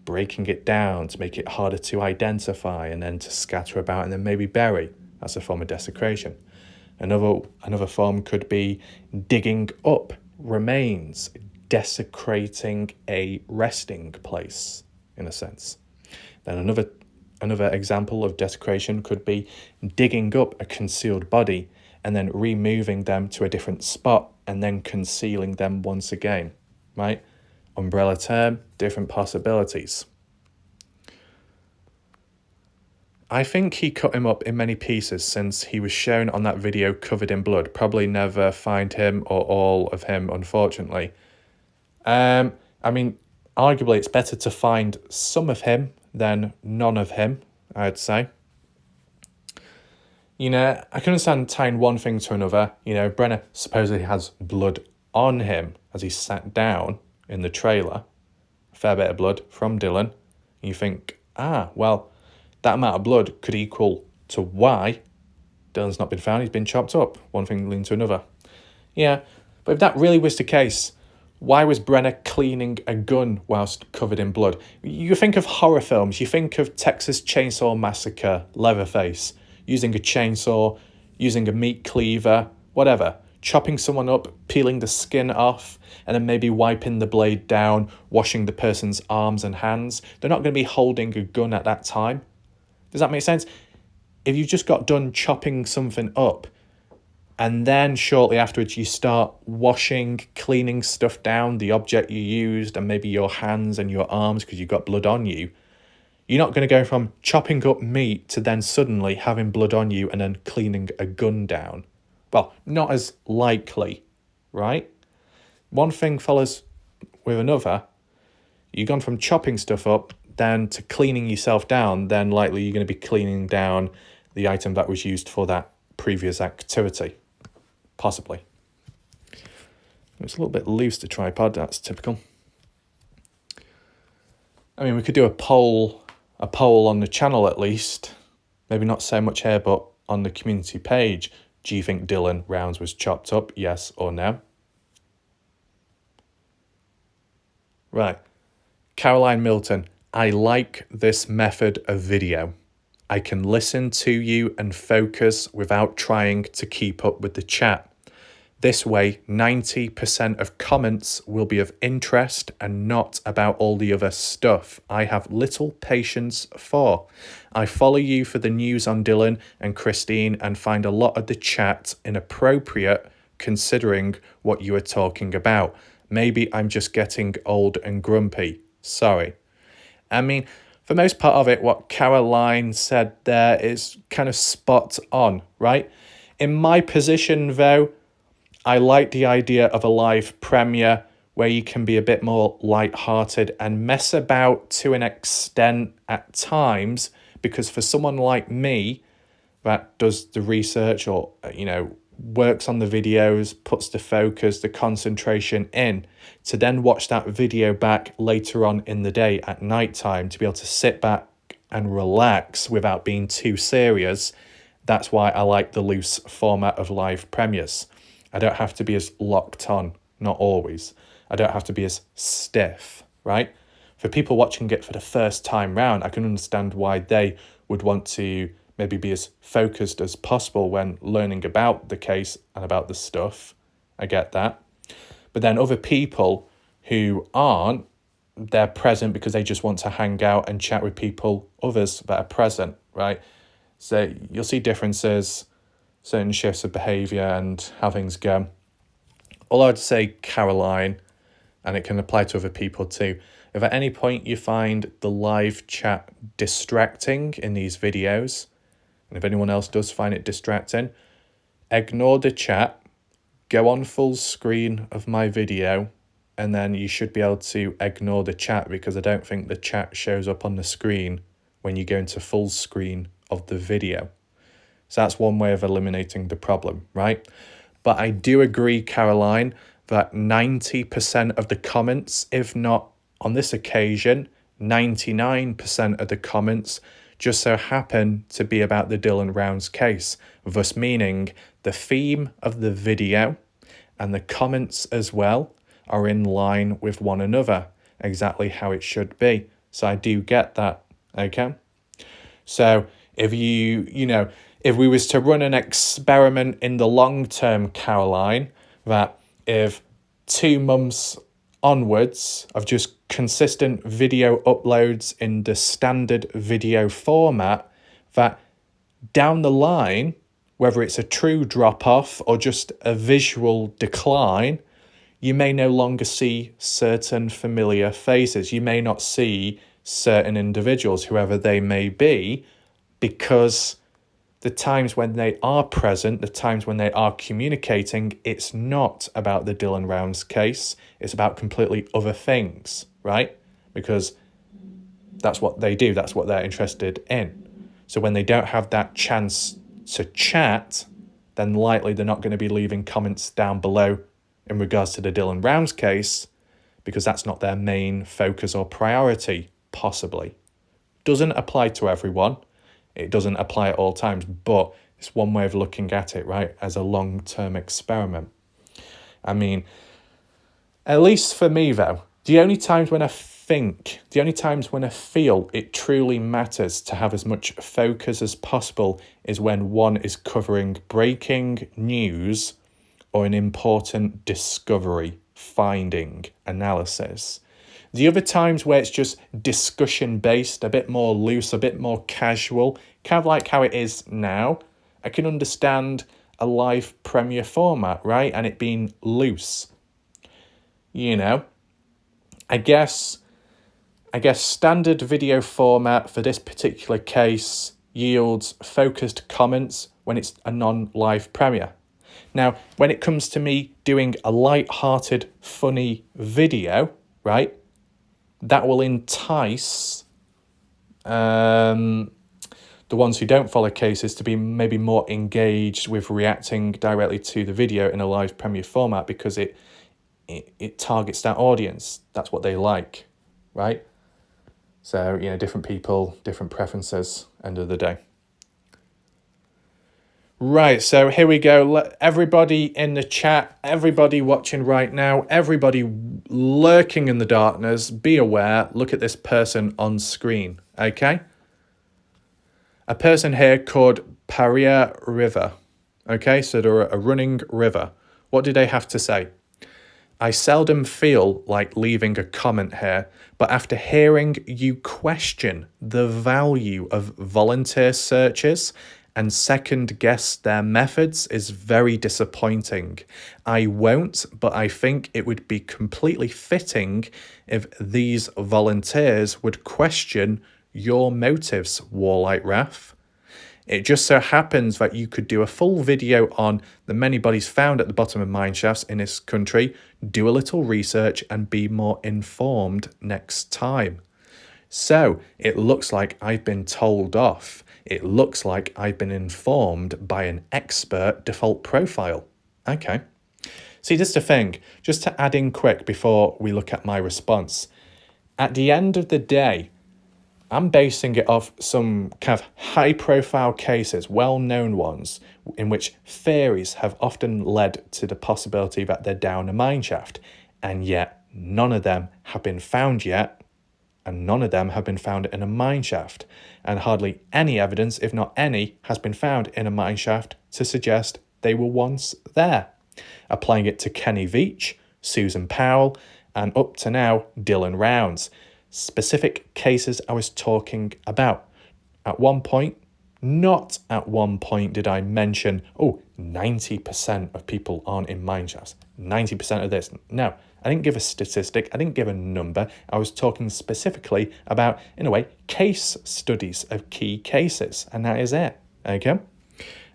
S1: breaking it down to make it harder to identify and then to scatter about and then maybe bury. That's a form of desecration. Another form could be digging up remains, desecrating a resting place, in a sense. Then another example of desecration could be digging up a concealed body and then removing them to a different spot and then concealing them once again, right? Umbrella term, different possibilities. I think he cut him up in many pieces since he was shown on that video covered in blood. Probably never find him or all of him, unfortunately. I mean, arguably it's better to find some of him than none of him, I'd say. You know, I can understand tying one thing to another. You know, Brenner supposedly has blood on him as he sat down in the trailer. A fair bit of blood from Dylan. And you think, well, that amount of blood could equal to why Dylan's not been found. He's been chopped up. One thing leading to another. Yeah, but if that really was the case, why was Brenner cleaning a gun whilst covered in blood? You think of horror films. You think of Texas Chainsaw Massacre, Leatherface, using a chainsaw, using a meat cleaver, whatever, chopping someone up, peeling the skin off, and then maybe wiping the blade down, washing the person's arms and hands. They're not going to be holding a gun at that time. Does that make sense? If you just got done chopping something up, and then shortly afterwards you start washing, cleaning stuff down, the object you used, and maybe your hands and your arms because you've got blood on you, you're not going to go from chopping up meat to then suddenly having blood on you and then cleaning a gun down. Well, not as likely, right? One thing follows with another. You've gone from chopping stuff up then to cleaning yourself down, then likely you're going to be cleaning down the item that was used for that previous activity. Possibly. It's a little bit loose, the tripod, that's typical. I mean, we could do a poll on the channel at least. Maybe not so much here, but on the community page. Do you think Dylan Rounds was chopped up? Yes or no? Right. Caroline Milton, I like this method of video. I can listen to you and focus without trying to keep up with the chat. This way, 90% of comments will be of interest and not about all the other stuff I have little patience for. I follow you for the news on Dylan and Christine and find a lot of the chat inappropriate considering what you are talking about. Maybe I'm just getting old and grumpy. Sorry. I mean, for most part of it, what Caroline said there is kind of spot on, right? In my position, though, I like the idea of a live premiere where you can be a bit more light-hearted and mess about to an extent at times, because for someone like me that does the research or, works on the videos, puts the focus, the concentration in, to then watch that video back later on in the day at night time, to be able to sit back and relax without being too serious, that's why I like the loose format of live premieres. I don't have to be as locked on, not always. I don't have to be as stiff, right? For people watching it for the first time round, I can understand why they would want to maybe be as focused as possible when learning about the case and about the stuff. I get that. But then other people who aren't, they're present because they just want to hang out and chat with people, others that are present, right? So you'll see differences, certain shifts of behaviour and how things go. All I'd say, Caroline, and it can apply to other people too, if at any point you find the live chat distracting in these videos, and if anyone else does find it distracting, ignore the chat, go on full screen of my video, and then you should be able to ignore the chat, because I don't think the chat shows up on the screen when you go into full screen of the video. So that's one way of eliminating the problem, right? But I do agree, Caroline, that 90% of the comments, if not on this occasion, 99% of the comments just so happen to be about the Dylan Rounds case, thus meaning the theme of the video and the comments as well are in line with one another, exactly how it should be. So I do get that, okay? So if if we was to run an experiment in the long term, Caroline, that if 2 months onwards of just consistent video uploads in the standard video format, that down the line, whether it's a true drop-off or just a visual decline, you may no longer see certain familiar faces. You may not see certain individuals, whoever they may be, because the times when they are present, the times when they are communicating, it's not about the Dylan Rounds case. It's about completely other things, right? Because that's what they do. That's what they're interested in. So when they don't have that chance to chat, then likely they're not going to be leaving comments down below in regards to the Dylan Rounds case, because that's not their main focus or priority, possibly. Doesn't apply to everyone. It doesn't apply at all times, but it's one way of looking at it, right? As a long-term experiment. I mean, at least for me though, the only times when I feel it truly matters to have as much focus as possible is when one is covering breaking news or an important discovery, finding, analysis. The other times where it's just discussion based, a bit more loose, a bit more casual, kind of like how it is now, I can understand a live premiere format, right? And it being loose. I guess standard video format for this particular case yields focused comments when it's a non-live premiere. Now, when it comes to me doing a light-hearted, funny video, right, that will entice the ones who don't follow cases to be maybe more engaged with reacting directly to the video in a live premiere format, because it targets that audience. That's what they like, right? So, different people, different preferences, end of the day. Right, so here we go. Everybody in the chat, everybody watching right now, everybody lurking in the darkness, be aware, look at this person on screen, okay? A person here called Paria River, okay? So they're a running river. What do they have to say? I seldom feel like leaving a comment here, but after hearing you question the value of volunteer searches and second guess their methods is very disappointing. I won't, but I think it would be completely fitting if these volunteers would question your motives, Warlight Wrath. It just so happens that you could do a full video on the many bodies found at the bottom of mine shafts in this country, do a little research and be more informed next time. So it looks like I've been told off. It looks like I've been informed by an expert default profile. Okay. See, this is the thing, just to add in quick before we look at my response. At the end of the day, I'm basing it off some kind of high-profile cases, well-known ones, in which theories have often led to the possibility that they're down a mine shaft, and yet none of them have been found yet, and none of them have been found in a mine shaft, and hardly any evidence, if not any, has been found in a mine shaft to suggest they were once there. Applying it to Kenny Veach, Susan Powell, and up to now, Dylan Rounds. Specific cases I was talking about. At one point, not at one point did I mention, 90% of people aren't in mine shafts. 90% of this. No, I didn't give a statistic. I didn't give a number. I was talking specifically about, in a way, case studies of key cases. And that is it. Okay?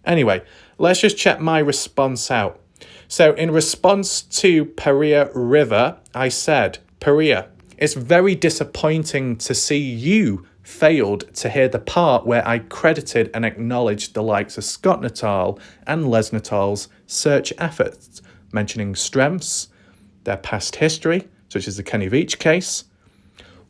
S1: Anyway, let's just check my response out. So in response to Paria River, I said, Paria, it's very disappointing to see you failed to hear the part where I credited and acknowledged the likes of Scott Natal and Les Natal's search efforts, mentioning strengths, their past history, such as the Kenny Veach case.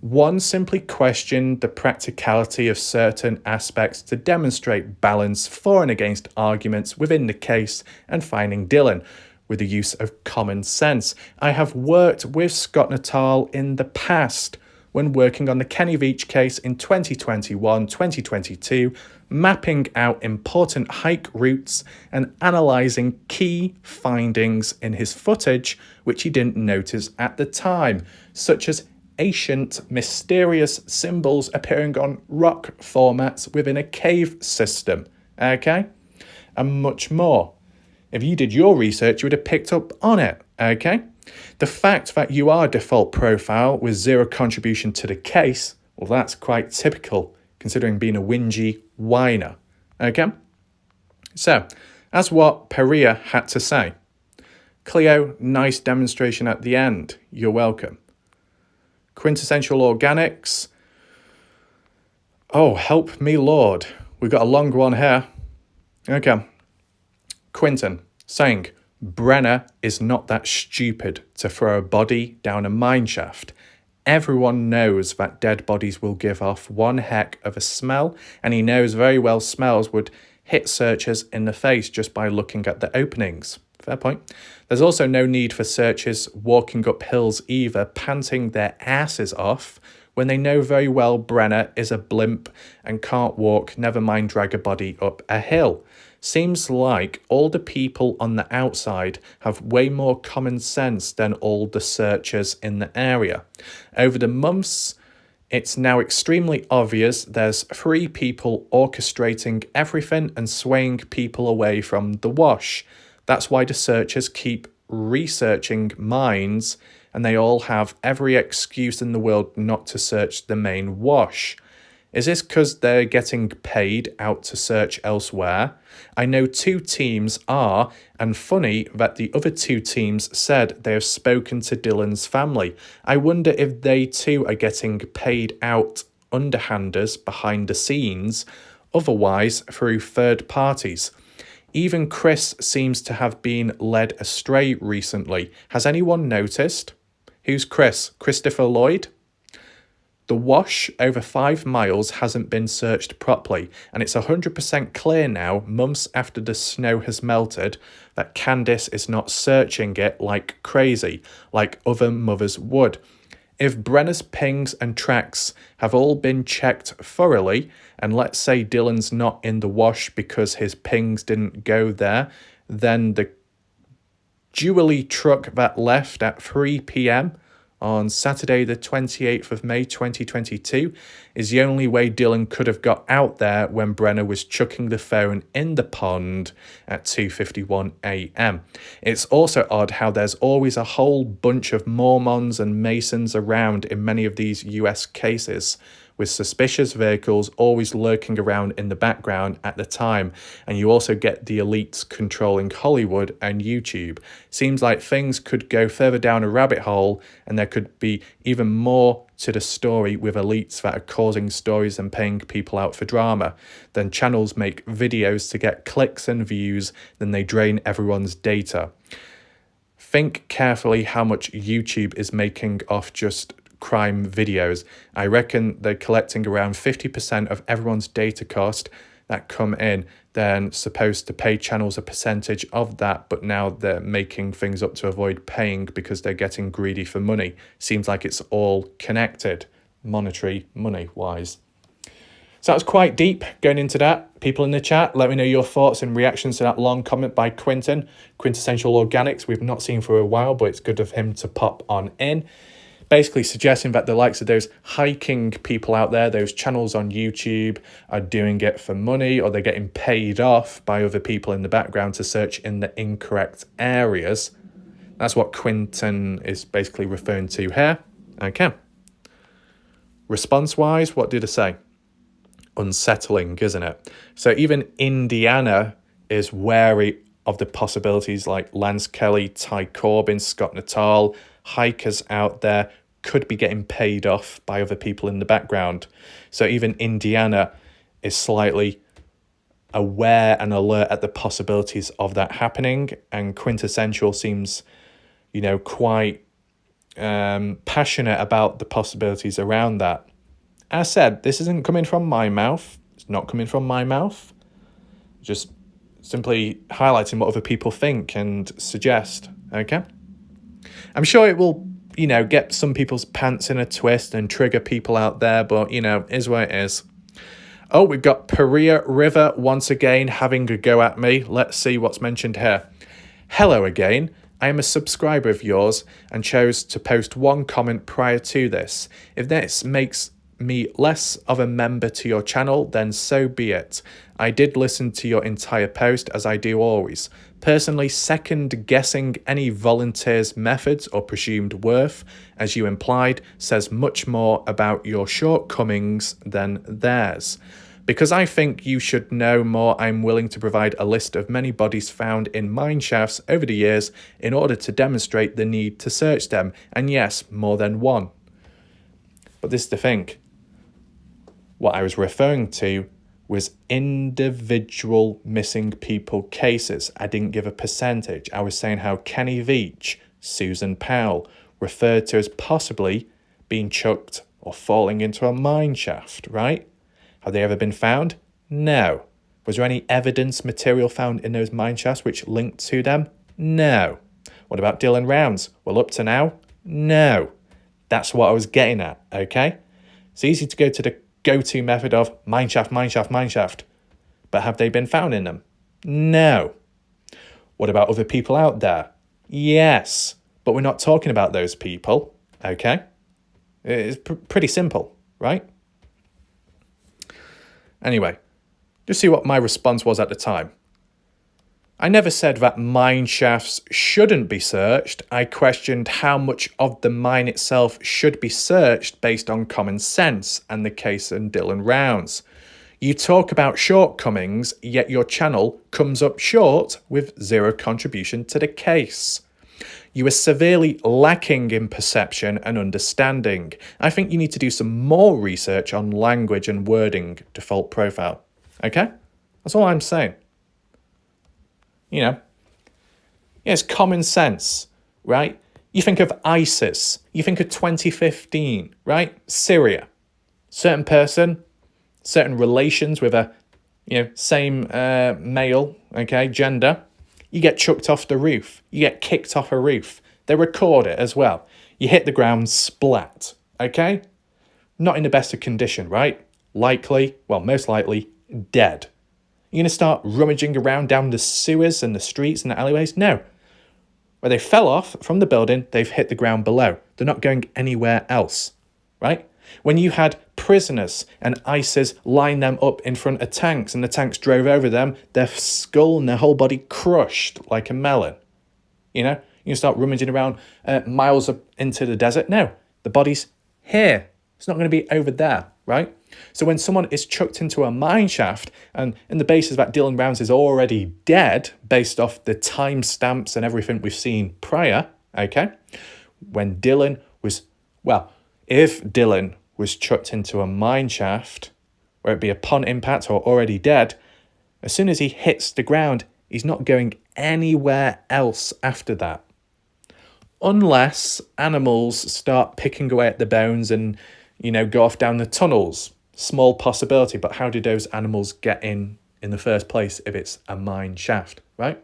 S1: One simply questioned the practicality of certain aspects to demonstrate balance for and against arguments within the case and finding Dylan, with the use of common sense. I have worked with Scott Natal in the past when working on the Kenny Veach case in 2021-2022, mapping out important hike routes and analysing key findings in his footage which he didn't notice at the time, such as ancient, mysterious symbols appearing on rock formats within a cave system, okay? And much more. If you did your research, you would have picked up on it, okay? The fact that you are default profile with zero contribution to the case, well, that's quite typical, considering being a whingy whiner, okay? So, that's what Paria had to say. Cleo, nice demonstration at the end. You're welcome. Quintessential Organics. Oh, help me, Lord. We've got a long one here. Okay. Quinton saying, Brenner is not that stupid to throw a body down a mine shaft. Everyone knows that dead bodies will give off one heck of a smell, and he knows very well smells would hit searchers in the face just by looking at the openings. Fair point. There's also no need for searchers walking up hills either, panting their asses off, when they know very well Brenner is a blimp and can't walk, never mind drag a body up a hill. Seems like all the people on the outside have way more common sense than all the searchers in the area. Over the months, it's now extremely obvious there's 3 people orchestrating everything and swaying people away from the wash. That's why the searchers keep researching mines, and they all have every excuse in the world not to search the main wash. Is this because they're getting paid out to search elsewhere? I know 2 teams are, and funny that the other 2 teams said they have spoken to Dylan's family. I wonder if they too are getting paid out underhanders behind the scenes, otherwise through third parties. Even Chris seems to have been led astray recently. Has anyone noticed? Who's Chris? Christopher Lloyd? The wash over 5 miles hasn't been searched properly, and it's 100% clear now, months after the snow has melted, that Candice is not searching it like crazy, like other mothers would. If Brenna's pings and tracks have all been checked thoroughly, and let's say Dylan's not in the wash because his pings didn't go there, then the Jubilee truck that left at 3 p.m. on Saturday the 28th of May 2022 is the only way Dylan could have got out there when Brenna was chucking the phone in the pond at 2:51 a.m. It's also odd how there's always a whole bunch of Mormons and Masons around in many of these US cases, with suspicious vehicles always lurking around in the background at the time, and you also get the elites controlling Hollywood and YouTube. Seems like things could go further down a rabbit hole, and there could be even more to the story with elites that are causing stories and paying people out for drama. Then channels make videos to get clicks and views, then they drain everyone's data. Think carefully how much YouTube is making off just crime videos. I reckon they're collecting around 50% of everyone's data cost that come in, then supposed to pay channels a percentage of that, but now they're making things up to avoid paying because they're getting greedy for money. Seems like it's all connected, monetary money wise. So that was quite deep going into that. People in the chat, let me know your thoughts and reactions to that long comment by Quinton. Quintessential Organics, we've not seen for a while, but it's good of him to pop on in. Basically suggesting that the likes of those hiking people out there, those channels on YouTube, are doing it for money, or they're getting paid off by other people in the background to search in the incorrect areas. That's what Quinton is basically referring to here. Okay. Response-wise, what did I say? Unsettling, isn't it? So even Indiana is wary of the possibilities like Lance Kelly, Ty Corbin, Scott Natal, hikers out there could be getting paid off by other people in the background. So even Indiana is slightly aware and alert at the possibilities of that happening, and Quintessential seems, quite passionate about the possibilities around that. As said, this isn't coming from my mouth. It's not coming from my mouth. Just simply highlighting what other people think and suggest, okay? I'm sure it will, get some people's pants in a twist and trigger people out there, but, is what it is. Oh, we've got Paria River once again having a go at me. Let's see what's mentioned here. Hello again. I am a subscriber of yours and chose to post one comment prior to this. If this makes me less of a member to your channel, then so be it. I did listen to your entire post, as I do always. Personally, second guessing any volunteers' methods or presumed worth, as you implied, says much more about your shortcomings than theirs. Because I think you should know more, I'm willing to provide a list of many bodies found in mine shafts over the years in order to demonstrate the need to search them, and yes, more than one. But this is the thing. What I was referring to was individual missing people cases. I didn't give a percentage. I was saying how Kenny Veach, Susan Powell, referred to as possibly being chucked or falling into a mine shaft, right? Have they ever been found? No. Was there any evidence material found in those mine shafts which linked to them? No. What about Dylan Rounds? Well, up to now, no. That's what I was getting at, okay? It's easy to go to the go-to method of mine shaft, mine shaft, mine shaft. But have they been found in them? No. What about other people out there? Yes. But we're not talking about those people, okay? It's pretty simple, right? Anyway, just see what my response was at the time. I never said that mine shafts shouldn't be searched. I questioned how much of the mine itself should be searched based on common sense and the case in Dylan Rounds. You talk about shortcomings, yet your channel comes up short with zero contribution to the case. You are severely lacking in perception and understanding. I think you need to do some more research on language and wording, default profile. Okay? That's all I'm saying. It's common sense, right? You think of ISIS, you think of 2015, right? Syria, certain person, certain relations with a, same male, okay, gender, you get chucked off the roof. You get kicked off a roof. They record it as well. You hit the ground, splat, okay? Not in the best of condition, right? Most likely, dead. You're going to start rummaging around down the sewers and the streets and the alleyways? No. Where they fell off from the building, they've hit the ground below. They're not going anywhere else, right? When you had prisoners and ISIS line them up in front of tanks and the tanks drove over them, their skull and their whole body crushed like a melon. You start rummaging around miles up into the desert. No, the body's here. It's not going to be over there, right? So when someone is chucked into a mine shaft, and in the basis that Dylan Rounds is already dead, based off the timestamps and everything we've seen prior, okay? When Dylan was, if Dylan was chucked into a mine shaft, whether it be upon impact or already dead, as soon as he hits the ground, he's not going anywhere else after that. Unless animals start picking away at the bones and, go off down the tunnels. Small possibility, but how did those animals get in the first place if it's a mine shaft, right?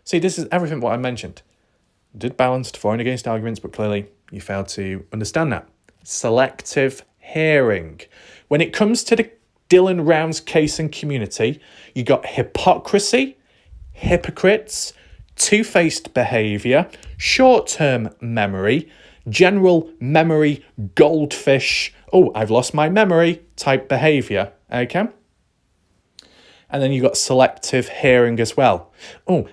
S1: See, this is everything what I mentioned. Did balanced for and against arguments, but clearly you failed to understand that. Selective hearing. When it comes to the Dylan Rounds case and community, you got hypocrisy, hypocrites, two-faced behaviour, short-term memory, general memory goldfish, I've lost my memory type behaviour, okay? And then you got selective hearing as well.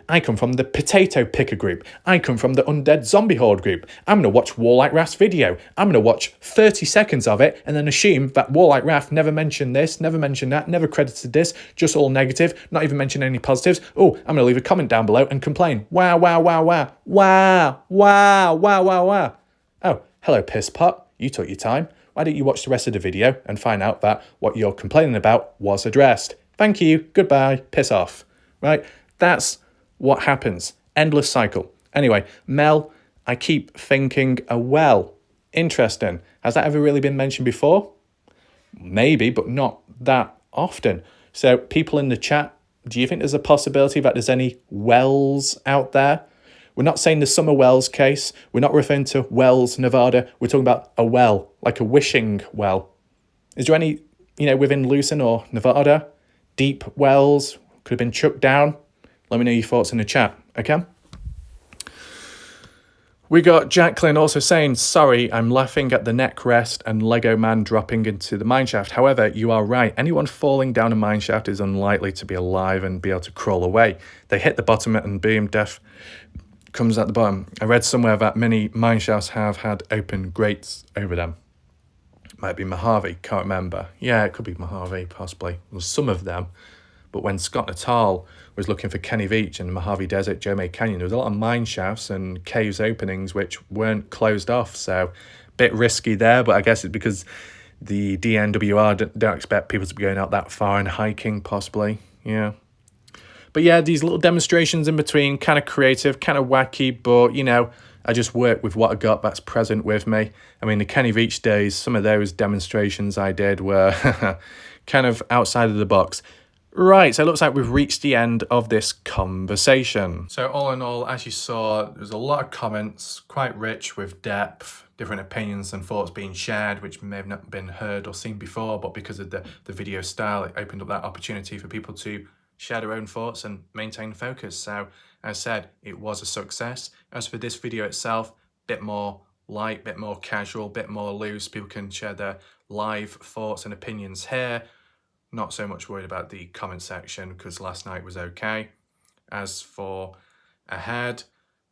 S1: I come from the potato picker group. I come from the undead zombie horde group. I'm going to watch Warlike Raft's video. I'm going to watch 30 seconds of it and then assume that Warlike Raft never mentioned this, never mentioned that, never credited this, just all negative, not even mentioned any positives. I'm going to leave a comment down below and complain. Wow, wow, wow, wow. Wow, wow, wow, wow, wow. Oh, hello, piss pot. You took your time. Why don't you watch the rest of the video and find out that what you're complaining about was addressed? Thank you, goodbye, piss off, right? That's what happens. Endless cycle. Anyway, Mel, I keep thinking, interesting. Has that ever really been mentioned before? Maybe, but not that often. So people in the chat, do you think there's a possibility that there's any wells out there? We're not saying the Summer Wells case. We're not referring to Wells, Nevada. We're talking about a well, like a wishing well. Is there any, within Lucin or Nevada, deep wells could have been chucked down? Let me know your thoughts in the chat, okay? We got Jacqueline also saying, sorry, I'm laughing at the neck rest and Lego man dropping into the mineshaft. However, you are right. Anyone falling down a mineshaft is unlikely to be alive and be able to crawl away. They hit the bottom and boom, death comes at the bottom. I read somewhere that many mineshafts have had open grates over them. Might be Mojave, can't remember. Yeah, it could be Mojave, possibly. Well, some of them. But when Scott Natal was looking for Kenny Beach in the Mojave Desert, Joe May Canyon, there was a lot of mine shafts and caves openings which weren't closed off. So, bit risky there, but I guess it's because the DNWR don't expect people to be going out that far and hiking, possibly. Yeah. But yeah, these little demonstrations in between, kind of creative, kind of wacky, but, I just work with what I got that's present with me. I mean, the Kenny Beach days, some of those demonstrations I did were kind of outside of the box. Right, so it looks like we've reached the end of this conversation. So all in all, as you saw, there's a lot of comments, quite rich with depth, different opinions and thoughts being shared, which may have not been heard or seen before, but because of the video style, it opened up that opportunity for people to share their own thoughts and maintain focus. So as I said, it was a success. As for this video itself, bit more light, bit more casual, bit more loose. People can share their live thoughts and opinions here. Not so much worried about the comment section because last night was okay. As for ahead,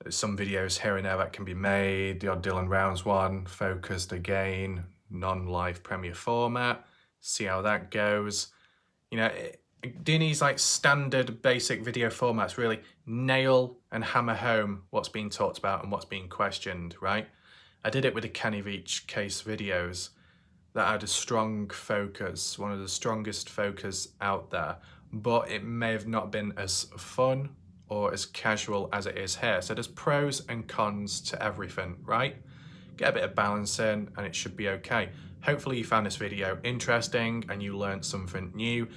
S1: there's some videos here and there that can be made. The odd Dylan Rounds one, focused again, non-live premiere format. See how that goes. Doing these like standard basic video formats really nail and hammer home what's being talked about and what's being questioned, right? I did it with the Kenny Beach case videos that had a strong focus, one of the strongest focus out there, but it may have not been as fun or as casual as it is here. So there's pros and cons to everything, right? get a bit of balance in, and it should be okay. Hopefully you found this video interesting and you learned something new.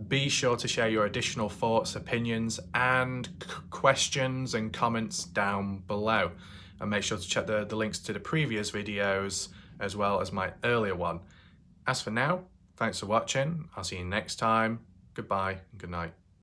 S1: Be sure to share your additional thoughts, opinions, and questions and comments down below. And make sure to check the links to the previous videos as well as my earlier one. As for now, thanks for watching. I'll see you next time. Goodbye and good night.